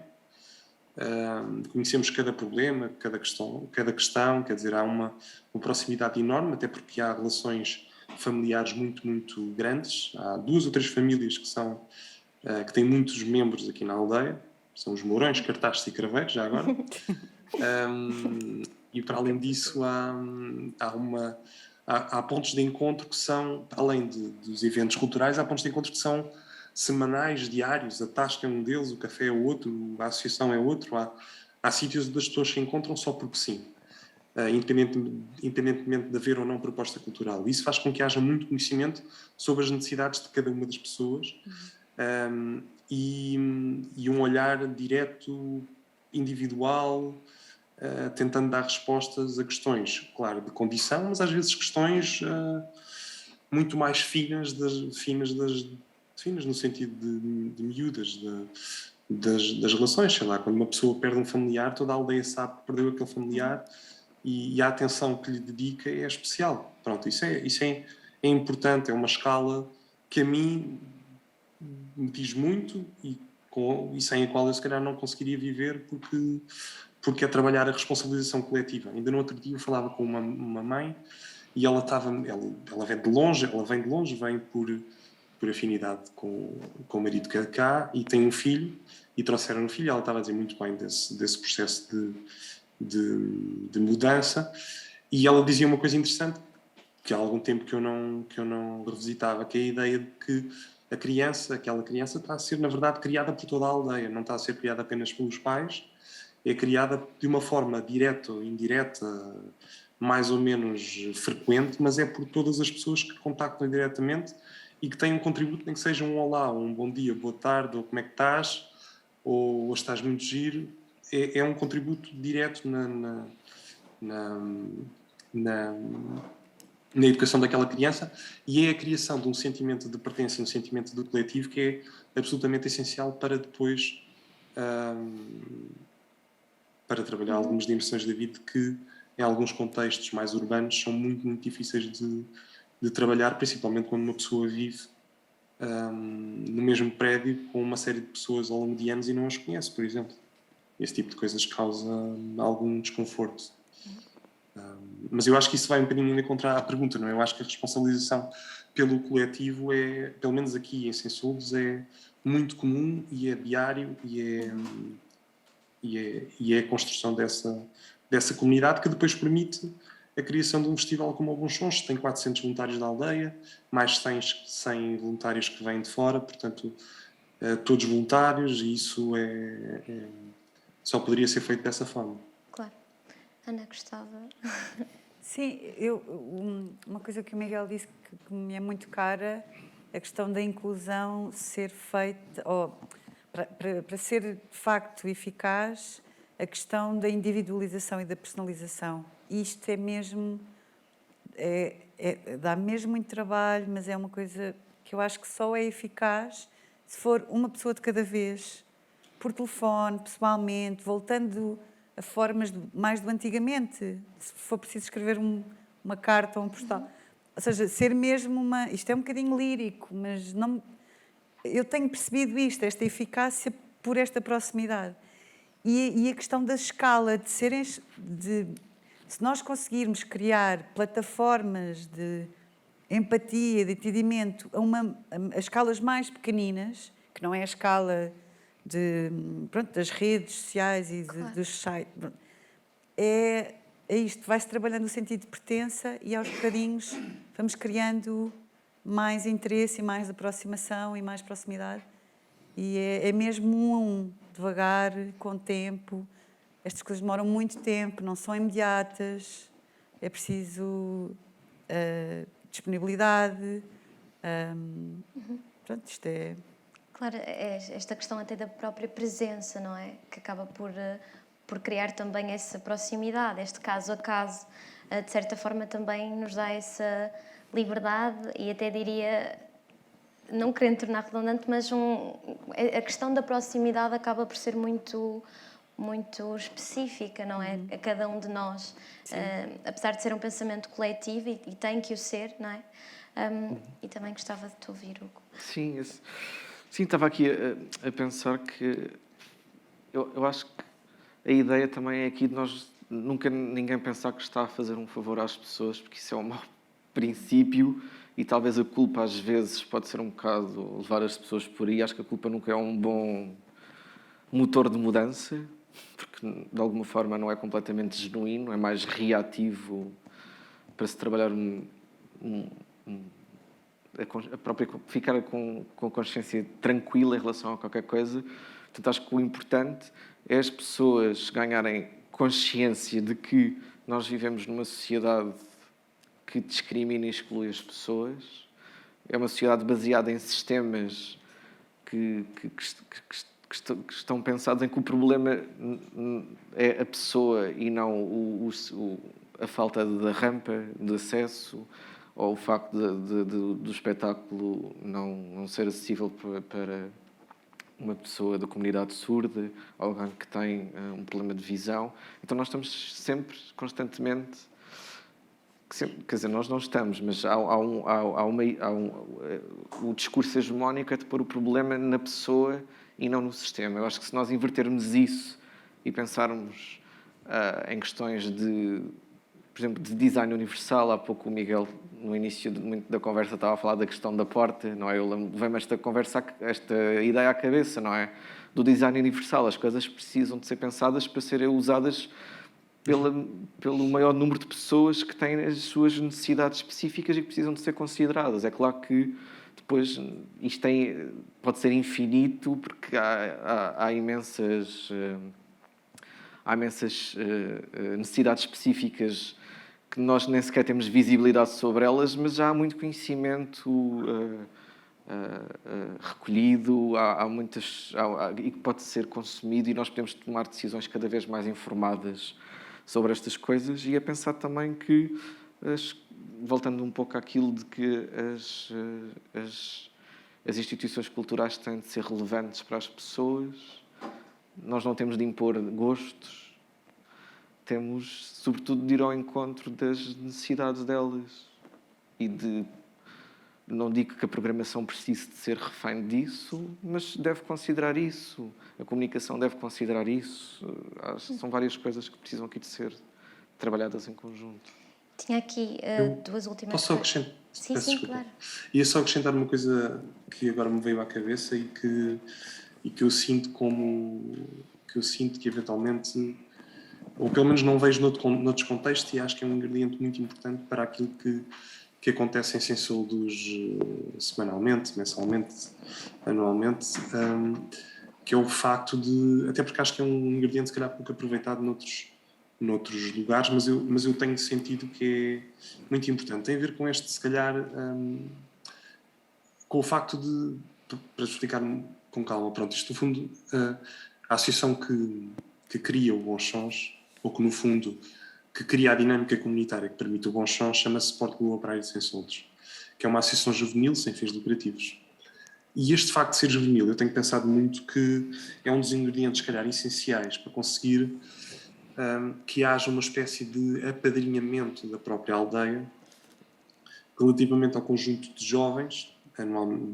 conhecemos cada problema, cada questão, quer dizer, há uma proximidade enorme, até porque há relações familiares muito, muito grandes. Há 2 ou 3 famílias que têm muitos membros aqui na aldeia, são os Mourões, Cartazes e Craveiros, já agora. E para além disso há pontos de encontro que são, além dos eventos culturais, há pontos de encontro que são semanais, diários. A Tasca é um deles, o café é outro, a associação é outro. Há sítios onde as pessoas se encontram só porque sim, independentemente de haver ou não proposta cultural. Isso faz com que haja muito conhecimento sobre as necessidades de cada uma das pessoas, e um olhar direto, individual, tentando dar respostas a questões, claro, de condição, mas às vezes questões muito mais finas no sentido de miúdas, das relações. Sei lá, quando uma pessoa perde um familiar, toda a aldeia sabe que perdeu aquele familiar, e a atenção que lhe dedica é especial. Pronto, isso é importante, é uma escala que a mim me diz muito, e sem a qual eu se calhar não conseguiria viver, porque é trabalhar a responsabilização coletiva. Ainda no outro dia eu falava com uma mãe, e ela vem de longe, vem por afinidade com o marido que é de cá, e tem um filho, e trouxeram um filho. Ela estava a dizer muito bem desse processo de mudança, e ela dizia uma coisa interessante, que há algum tempo que eu não revisitava, que é a ideia de que aquela criança está a ser, na verdade, criada por toda a aldeia, não está a ser criada apenas pelos pais, é criada de uma forma direta ou indireta, mais ou menos frequente, mas é por todas as pessoas que contactam diretamente e que têm um contributo, nem que seja um olá, um bom dia, boa tarde, ou como é que estás, ou estás muito giro. É um contributo direto na educação daquela criança, e é a criação de um sentimento de pertença, um sentimento do coletivo, que é absolutamente essencial para depois para trabalhar algumas dimensões da vida que em alguns contextos mais urbanos, são muito, muito difíceis de trabalhar, principalmente quando uma pessoa vive no mesmo prédio com uma série de pessoas ao longo de anos e não as conhece, por exemplo. Esse tipo de coisas causa algum desconforto. Mas eu acho que isso vai um bocadinho ainda contra a pergunta, não é? Eu acho que a responsabilização pelo coletivo é, pelo menos aqui em Sensulves, é muito comum e é diário e é a construção dessa comunidade que depois permite a criação de um festival como o Bons Sons. Tem 400 voluntários da aldeia, mais 100 voluntários que vêm de fora, portanto, todos voluntários, e isso só poderia ser feito dessa forma. Claro. Ana, gostava? Sim, uma coisa que o Miguel disse que me é muito cara, a questão da inclusão ser feita, ou para ser de facto eficaz, a questão da individualização e da personalização. Isto é mesmo, dá mesmo muito trabalho, mas é uma coisa que eu acho que só é eficaz se for uma pessoa de cada vez, por telefone, pessoalmente, voltando a formas mais do antigamente, se for preciso escrever uma carta ou um postal. Ou seja, ser mesmo uma... Isto é um bocadinho lírico, mas não... Eu tenho percebido isto, esta eficácia por esta proximidade. E a questão da escala, de serem... Se nós conseguirmos criar plataformas de empatia, de entendimento a escalas mais pequeninas, que não é a escala das redes sociais e dos sites, é isto, vai-se trabalhando o sentido de pertença e aos bocadinhos vamos criando mais interesse e mais aproximação e mais proximidade. E é mesmo devagar, com tempo. Estas coisas demoram muito tempo, não são imediatas, é preciso disponibilidade. Pronto, isto é... Claro, é esta questão até da própria presença, não é? Que acaba por criar também essa proximidade, este caso a caso, de certa forma também nos dá essa liberdade e até diria, não querendo tornar redundante, mas a questão da proximidade acaba por ser muito específica, não é? A cada um de nós. Apesar de ser um pensamento coletivo e tem que o ser, não é? E também gostava de te ouvir, Hugo. Sim, estava aqui a pensar que eu acho que a ideia também é aqui de nós nunca ninguém pensar que está a fazer um favor às pessoas, porque isso é um mau princípio e talvez a culpa às vezes pode ser um bocado levar as pessoas por aí. Acho que a culpa nunca é um bom motor de mudança, porque de alguma forma não é completamente genuíno, é mais reativo para se trabalhar a própria, ficar com a consciência tranquila em relação a qualquer coisa. Portanto, acho que o importante é as pessoas ganharem consciência de que nós vivemos numa sociedade que discrimina e exclui as pessoas. É uma sociedade baseada em sistemas que estão pensados em que o problema é a pessoa e não a falta da rampa de acesso, ou o facto do espetáculo não ser acessível para uma pessoa da comunidade surda, alguém que tem um problema de visão. Então nós estamos sempre, constantemente... Quer dizer, nós não estamos, mas o discurso hegemónico é de pôr o problema na pessoa e não no sistema. Eu acho que se nós invertermos isso e pensarmos em questões por exemplo, de design universal, há pouco o Miguel, no início da conversa, estava a falar da questão da porta, não é? Eu levei-me esta ideia à cabeça, não é? Do design universal. As coisas precisam de ser pensadas para serem usadas pelo maior número de pessoas que têm as suas necessidades específicas e que precisam de ser consideradas. É claro que depois isto pode ser infinito, porque há imensas necessidades específicas que nós nem sequer temos visibilidade sobre elas, mas já há muito conhecimento recolhido, e que pode ser consumido, e nós podemos tomar decisões cada vez mais informadas sobre estas coisas. E a pensar também que, voltando um pouco àquilo de que as instituições culturais têm de ser relevantes para as pessoas, nós não temos de impor gostos, temos, sobretudo, de ir ao encontro das necessidades delas e de... Não digo que a programação precise de ser refém disso, mas deve considerar isso. A comunicação deve considerar isso. São várias coisas que precisam aqui de ser trabalhadas em conjunto. Tinha aqui duas últimas... Posso só acrescentar? Sim, Peço sim, desculpa. claro. Ia só acrescentar uma coisa que agora me veio à cabeça e que eu sinto que eventualmente, ou pelo menos não vejo noutros contextos, e acho que é um ingrediente muito importante para aquilo que acontece em Sensoldos semanalmente, mensalmente, anualmente, que é o facto de... Até porque acho que é um ingrediente, se calhar, pouco aproveitado noutros lugares, mas eu tenho sentido que é muito importante. Tem a ver com este, se calhar, com o facto de... Para explicar com calma, pronto, isto, no fundo, a associação que cria o Bons Sons, ou que, no fundo, que cria a dinâmica comunitária que permite o Bons Sons, chama-se Sport Operário de Sensoldos, que é uma associação juvenil sem fins lucrativos. E este facto de ser juvenil, eu tenho pensado muito que é um dos ingredientes, se calhar, essenciais para conseguir que haja uma espécie de apadrinhamento da própria aldeia relativamente ao conjunto de jovens.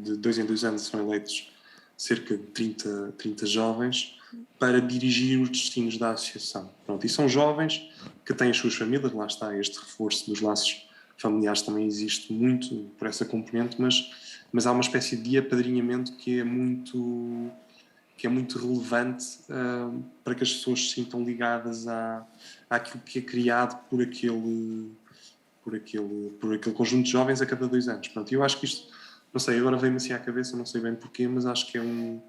De 2 em 2 anos são eleitos cerca de 30 jovens para dirigir os destinos da associação. Pronto, e são jovens que têm as suas famílias, lá está este reforço dos laços familiares também existe muito por essa componente, mas há uma espécie de apadrinhamento que é muito relevante para que as pessoas se sintam ligadas àquilo que é criado por aquele conjunto de jovens a cada 2 anos. Pronto, eu acho que isto, não sei, agora veio-me assim à cabeça, não sei bem porquê, mas acho que é um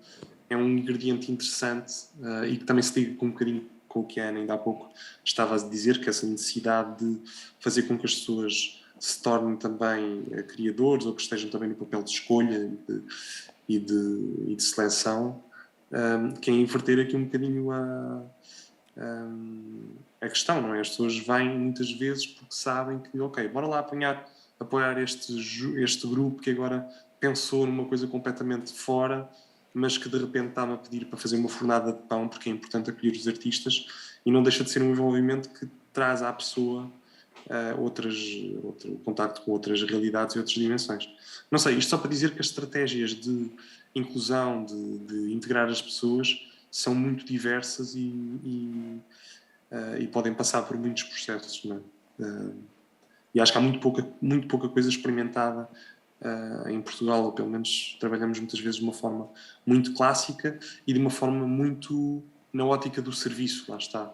ingrediente interessante e que também se liga com um bocadinho com o que a Ana ainda há pouco estava a dizer, que essa necessidade de fazer com que as pessoas se tornem também criadores ou que estejam também no papel de escolha e de seleção, que é inverter aqui um bocadinho a questão, não é? As pessoas vêm muitas vezes porque sabem que, ok, bora lá apoiar este grupo que agora pensou numa coisa completamente fora, mas que de repente está-me a pedir para fazer uma fornada de pão porque é importante acolher os artistas, e não deixa de ser um envolvimento que traz à pessoa outro contacto com outras realidades e outras dimensões. Não sei, isto só para dizer que as estratégias de inclusão, de integrar as pessoas, são muito diversas e podem passar por muitos processos, não é? E acho que há muito pouca coisa experimentada em Portugal, ou pelo menos trabalhamos muitas vezes de uma forma muito clássica e de uma forma muito na ótica do serviço, lá está.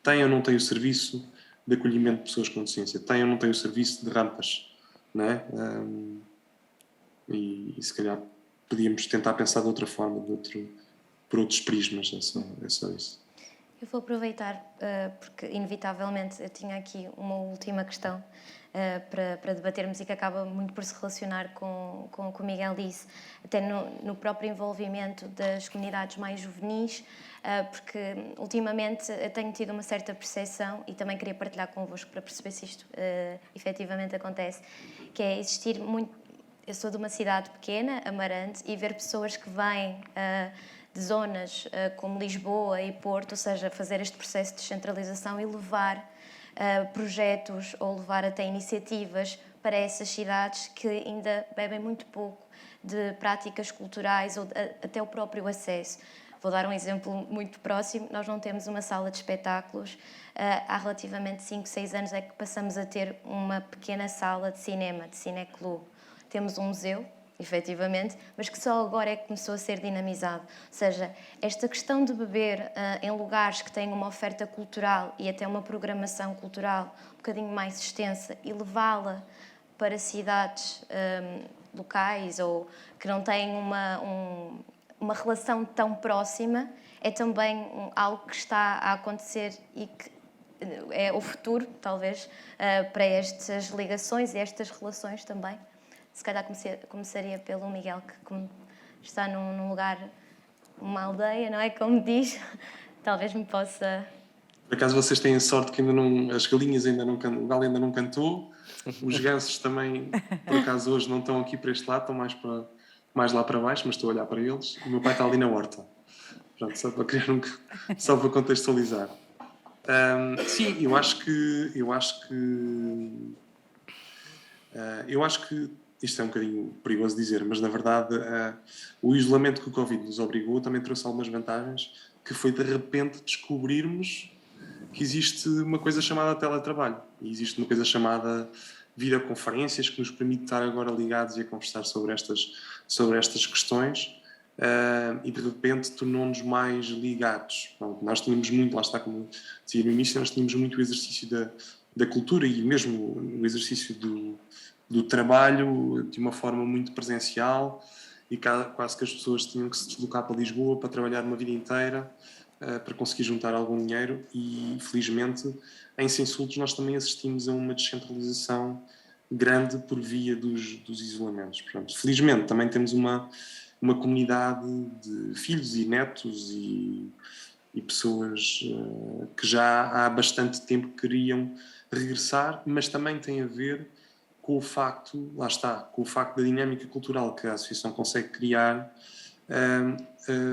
Tem ou não tem o serviço de acolhimento de pessoas com deficiência? Tem ou não tem o serviço de rampas? Não é? E se calhar podíamos tentar pensar de outra forma, por outros prismas, é só isso. Eu vou aproveitar, porque inevitavelmente eu tinha aqui uma última questão para debatermos e que acaba muito por se relacionar com o que o Miguel disse, até no próprio envolvimento das comunidades mais juvenis, porque ultimamente eu tenho tido uma certa percepção, e também queria partilhar convosco para perceber se isto efetivamente acontece, que é existir muito... Eu sou de uma cidade pequena, Amarante, e ver pessoas que vêm de zonas como Lisboa e Porto, ou seja, fazer este processo de descentralização e levar projetos ou levar até iniciativas para essas cidades que ainda bebem muito pouco de práticas culturais ou até o próprio acesso. Vou dar um exemplo muito próximo. Nós não temos uma sala de espetáculos. Há relativamente 5, 6 anos é que passamos a ter uma pequena sala de cinema, de cineclube. Temos um museu, efetivamente, mas que só agora é que começou a ser dinamizado. Ou seja, esta questão de beber em lugares que têm uma oferta cultural e até uma programação cultural um bocadinho mais extensa e levá-la para cidades locais ou que não têm uma relação tão próxima, é também algo que está a acontecer e que é o futuro, talvez, para estas ligações e estas relações também. Se calhar começaria pelo Miguel, que está num lugar, uma aldeia, não é? Como diz, talvez me possa... Por acaso vocês têm sorte que ainda não, as galinhas ainda não cantam, o galo ainda não cantou, os gansos também, por acaso hoje não estão aqui para este lado, estão mais lá para baixo, mas estou a olhar para eles. O meu pai está ali na horta. Pronto, só para contextualizar. Sim, eu acho que isto é um bocadinho perigoso dizer, mas na verdade o isolamento que o Covid nos obrigou também trouxe algumas vantagens, que foi de repente descobrirmos que existe uma coisa chamada teletrabalho e existe uma coisa chamada videoconferências que nos permite estar agora ligados e a conversar sobre estas questões. E de repente tornou-nos mais ligados. Pronto, nós tínhamos muito, lá está, como dizia no início, nós tínhamos muito o exercício da cultura e mesmo o exercício do trabalho de uma forma muito presencial, e quase que as pessoas tinham que se deslocar para Lisboa para trabalhar uma vida inteira para conseguir juntar algum dinheiro, e felizmente em Sem Insultos nós também assistimos a uma descentralização grande por via dos isolamentos. Portanto, felizmente também temos uma comunidade de filhos e netos e pessoas que já há bastante tempo queriam regressar, mas também tem a ver com o facto, lá está, com o facto da dinâmica cultural que a associação consegue criar,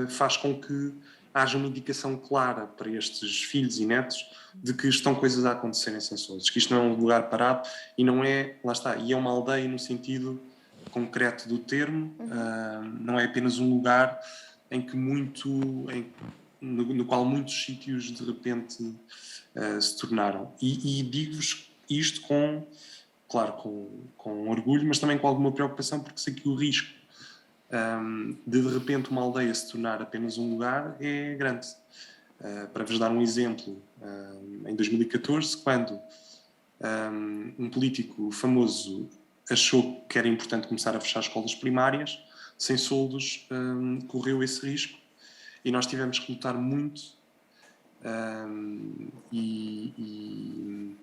faz com que haja uma indicação clara para estes filhos e netos de que estão coisas a acontecer em Sem Insultos, que isto não é um lugar parado e não é, lá está, e é uma aldeia no sentido concreto do termo, não é apenas um lugar em que no qual muitos sítios de repente se tornaram. E digo-vos isto claro, com orgulho, mas também com alguma preocupação, porque sei que o risco de repente uma aldeia se tornar apenas um lugar é grande. Para vos dar um exemplo, em 2014, quando um político famoso achou que era importante começar a fechar escolas primárias, Sem Soldos correu esse risco e nós tivemos que lutar muito e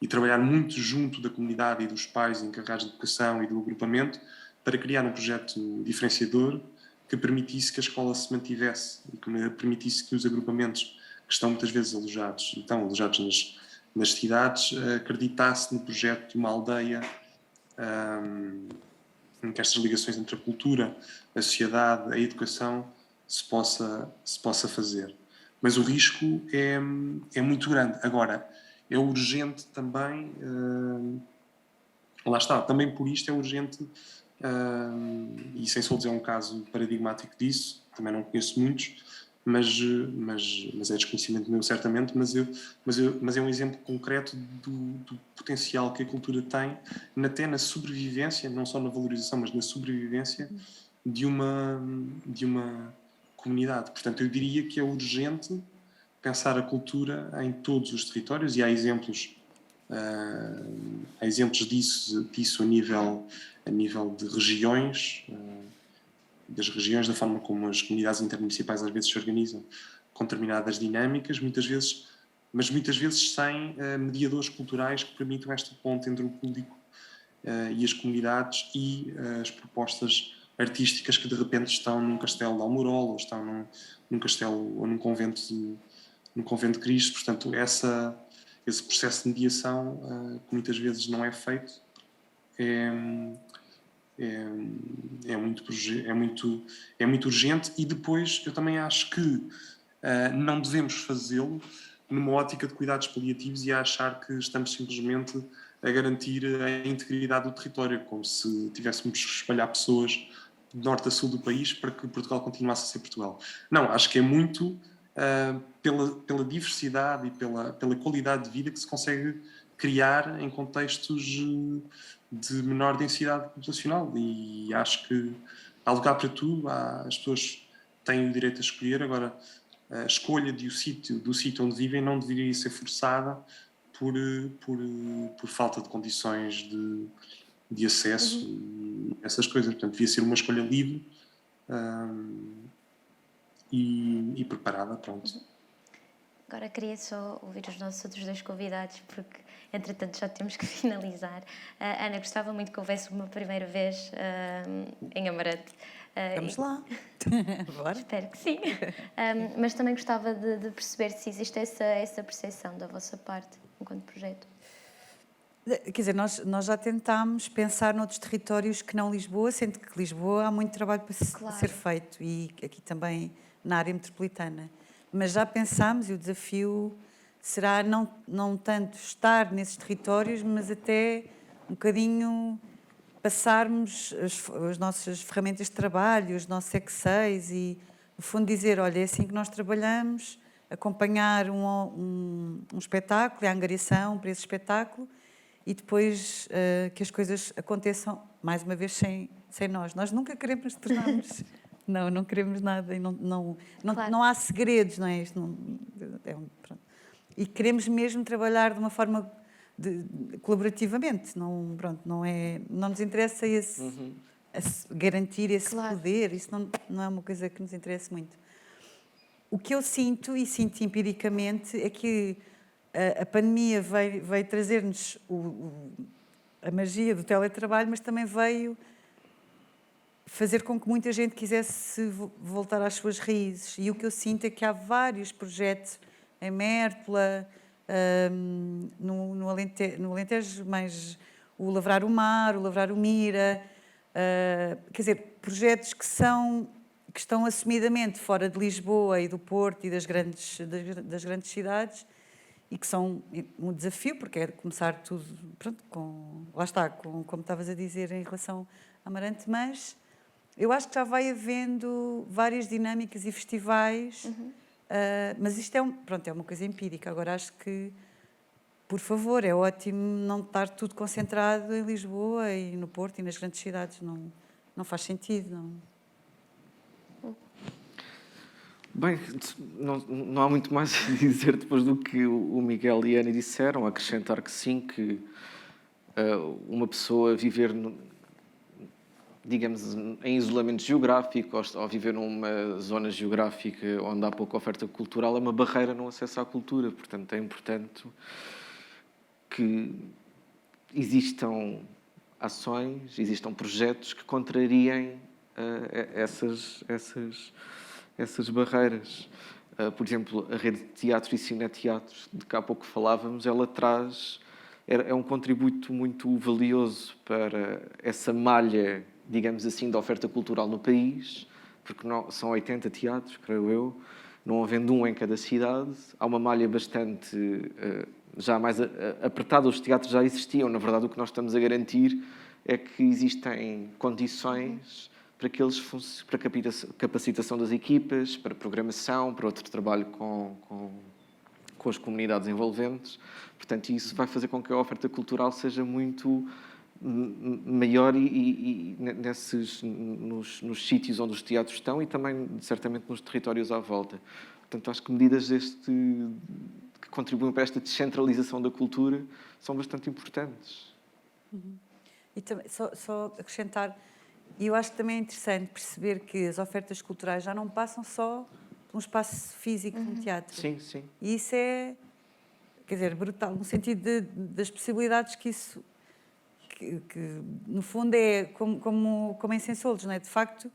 trabalhar muito junto da comunidade e dos pais encarregados de educação e do agrupamento para criar um projeto diferenciador que permitisse que a escola se mantivesse e que permitisse que os agrupamentos que estão muitas vezes alojados nas cidades acreditasse no projeto de uma aldeia em que estas ligações entre a cultura, a sociedade, a educação se possa fazer. Mas o risco é muito grande. Agora, é urgente também, lá está, também por isto é urgente, e Sem Soldos é um caso paradigmático disso, também não conheço muitos, mas é desconhecimento meu certamente, mas é um exemplo concreto do potencial que a cultura tem, até na sobrevivência, não só na valorização, mas na sobrevivência de uma comunidade. Portanto, eu diria que é urgente pensar a cultura em todos os territórios, e há exemplos disso a nível de regiões, das regiões, da forma como as comunidades intermunicipais às vezes se organizam com determinadas dinâmicas, muitas vezes sem mediadores culturais que permitam esta ponte entre o público e as comunidades e as propostas artísticas que de repente estão num castelo de Almorol, ou estão num castelo ou num convento de Cristo. Portanto, esse processo de mediação, que muitas vezes não é feito, é muito urgente. E depois eu também acho que não devemos fazê-lo numa ótica de cuidados paliativos e a achar que estamos simplesmente a garantir a integridade do território, como se tivéssemos que espalhar pessoas de norte a sul do país para que Portugal continuasse a ser Portugal. Não, acho que é muito pela diversidade e pela qualidade de vida que se consegue criar em contextos de menor densidade populacional, e acho que há lugar para tudo, as pessoas têm o direito a escolher. Agora, a escolha do sítio onde vivem não deveria ser forçada por falta de condições de acesso e essas coisas. Portanto, devia ser uma escolha livre e preparada, pronto. Agora queria só ouvir os nossos outros dois convidados, porque entretanto já temos que finalizar. Ana, gostava muito que houvesse uma primeira vez em Amarante. Vamos lá. Bora. Espero que sim. Mas também gostava de perceber se existe essa percepção da vossa parte, enquanto projeto. Quer dizer, nós já tentámos pensar noutros territórios que não Lisboa, sendo que Lisboa há muito trabalho para ser feito, e aqui também na área metropolitana. Mas já pensámos, e o desafio será não tanto estar nesses territórios, mas até um bocadinho passarmos as nossas ferramentas de trabalho, os nossos Exceis e, no fundo, dizer, olha, é assim que nós trabalhamos, acompanhar um espetáculo, a angariação para esse espetáculo e depois que as coisas aconteçam, mais uma vez, sem nós. Nós nunca queremos tornar-nos... Não queremos nada e Claro. não há segredos, não é? Isto pronto. E queremos mesmo trabalhar de uma forma colaborativamente, não nos interessa garantir esse Claro. poder, isso não é uma coisa que nos interessa muito. O que eu sinto, e sinto empiricamente, é que a pandemia veio trazer-nos a magia do teletrabalho, mas também veio fazer com que muita gente quisesse voltar às suas raízes. E o que eu sinto é que há vários projetos em Mértola, no Alentejo, mais o Lavrar o Mar, o Lavrar o Mira, quer dizer, projetos que estão assumidamente fora de Lisboa e do Porto e das grandes cidades e que são um desafio, porque é começar tudo, pronto, lá está, como estavas a dizer em relação a Amarante, mas eu acho que já vai havendo várias dinâmicas e festivais, mas isto é uma coisa empírica. Agora acho que, por favor, é ótimo não estar tudo concentrado em Lisboa e no Porto e nas grandes cidades. Não faz sentido. Não. Bem, não há muito mais a dizer depois do que o Miguel e a Ana disseram, acrescentar que sim, que uma pessoa viver, digamos, em isolamento geográfico ou viver numa zona geográfica onde há pouca oferta cultural é uma barreira no acesso à cultura. Portanto, é importante que existam ações, existam projetos que contrariem essas barreiras. Por exemplo, a rede de teatros e cineteatros, de que há pouco falávamos, ela é um contributo muito valioso para essa malha, digamos assim, da oferta cultural no país, porque são 80 teatros, creio eu, não havendo um em cada cidade. Há uma malha bastante já mais apertada. Os teatros já existiam. Na verdade, o que nós estamos a garantir é que existem condições para a capacitação das equipas, para programação, para outro trabalho com as comunidades envolventes. Portanto, isso vai fazer com que a oferta cultural seja muito maior nos sítios onde os teatros estão e também, certamente, nos territórios à volta. Portanto, acho que medidas que contribuem para esta descentralização da cultura são bastante importantes. E também, só acrescentar, e eu acho que também é interessante perceber que as ofertas culturais já não passam só por um espaço físico no teatro. Sim, sim. E isso é, quer dizer, brutal, no sentido das possibilidades que isso, que no fundo é como em Sensolos, não é? De facto,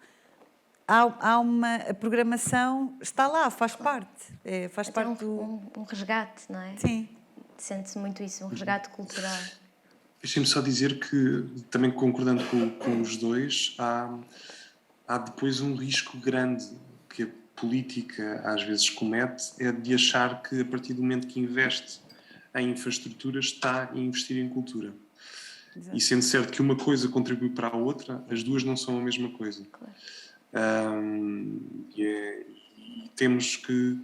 a programação está lá, faz parte. Faz Até parte um resgate, não é? Sim. Sente-se muito isso, um resgate cultural. Deixem-me só dizer que, também concordando com os dois, há depois um risco grande que a política às vezes comete, é de achar que a partir do momento que investe em infraestruturas está a investir em cultura. Exato. E sendo certo que uma coisa contribui para a outra, as duas não são a mesma coisa. Claro. E temos que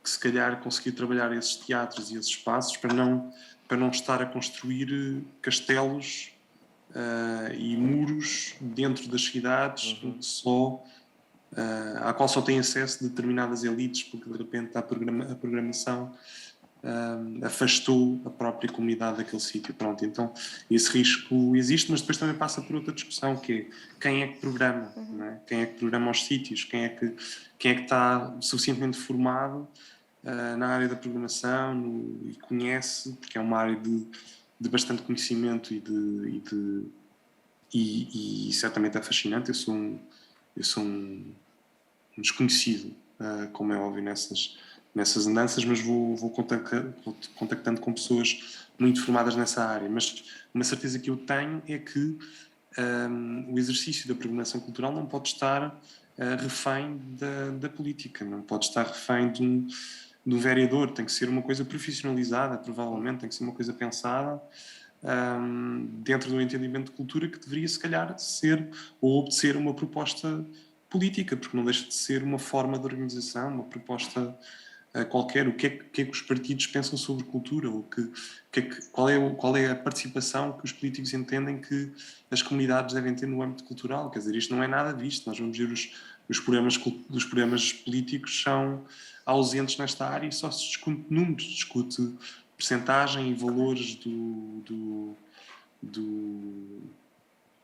se calhar conseguir trabalhar esses teatros e esses espaços para não estar a construir castelos e muros dentro das cidades à qual só têm acesso determinadas elites, porque de repente a programação afastou a própria comunidade daquele sítio. Pronto, então esse risco existe, mas depois também passa por outra discussão, que é quem é que programa, não é? Quem é que programa os sítios, quem é que está suficientemente formado na área da programação e conhece, porque é uma área de bastante conhecimento e certamente é fascinante. Eu sou um desconhecido, como é óbvio, nessas andanças, mas vou contactando com pessoas muito formadas nessa área. Mas uma certeza que eu tenho é que o exercício da programação cultural não pode estar refém da política, não pode estar refém do vereador tem que ser uma coisa profissionalizada, provavelmente, tem que ser uma coisa pensada, dentro do entendimento de cultura que deveria, se calhar, ser ou obedecer uma proposta política, porque não deixa de ser uma forma de organização, uma proposta qualquer. O que é que os partidos pensam sobre cultura? Ou qual é a participação que os políticos entendem que as comunidades devem ter no âmbito cultural? Quer dizer, isto não é nada visto. Nós vamos ver os programas políticos são ausentes nesta área e só se discute números, discute percentagem e valores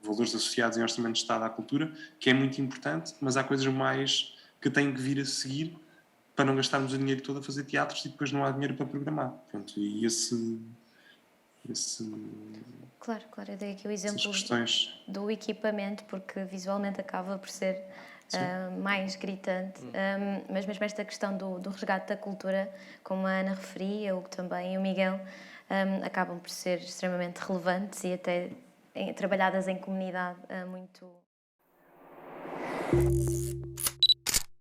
valores associados em orçamento de Estado à cultura, que é muito importante, mas há coisas mais que têm que vir a seguir para não gastarmos o dinheiro todo a fazer teatros e depois não há dinheiro para programar. Pronto, e Claro, eu dei aqui o exemplo do equipamento, porque visualmente acaba por ser mais gritante, mas mesmo esta questão do resgate da cultura, como a Ana referia, o que também o Miguel, acabam por ser extremamente relevantes e até trabalhadas em comunidade muito...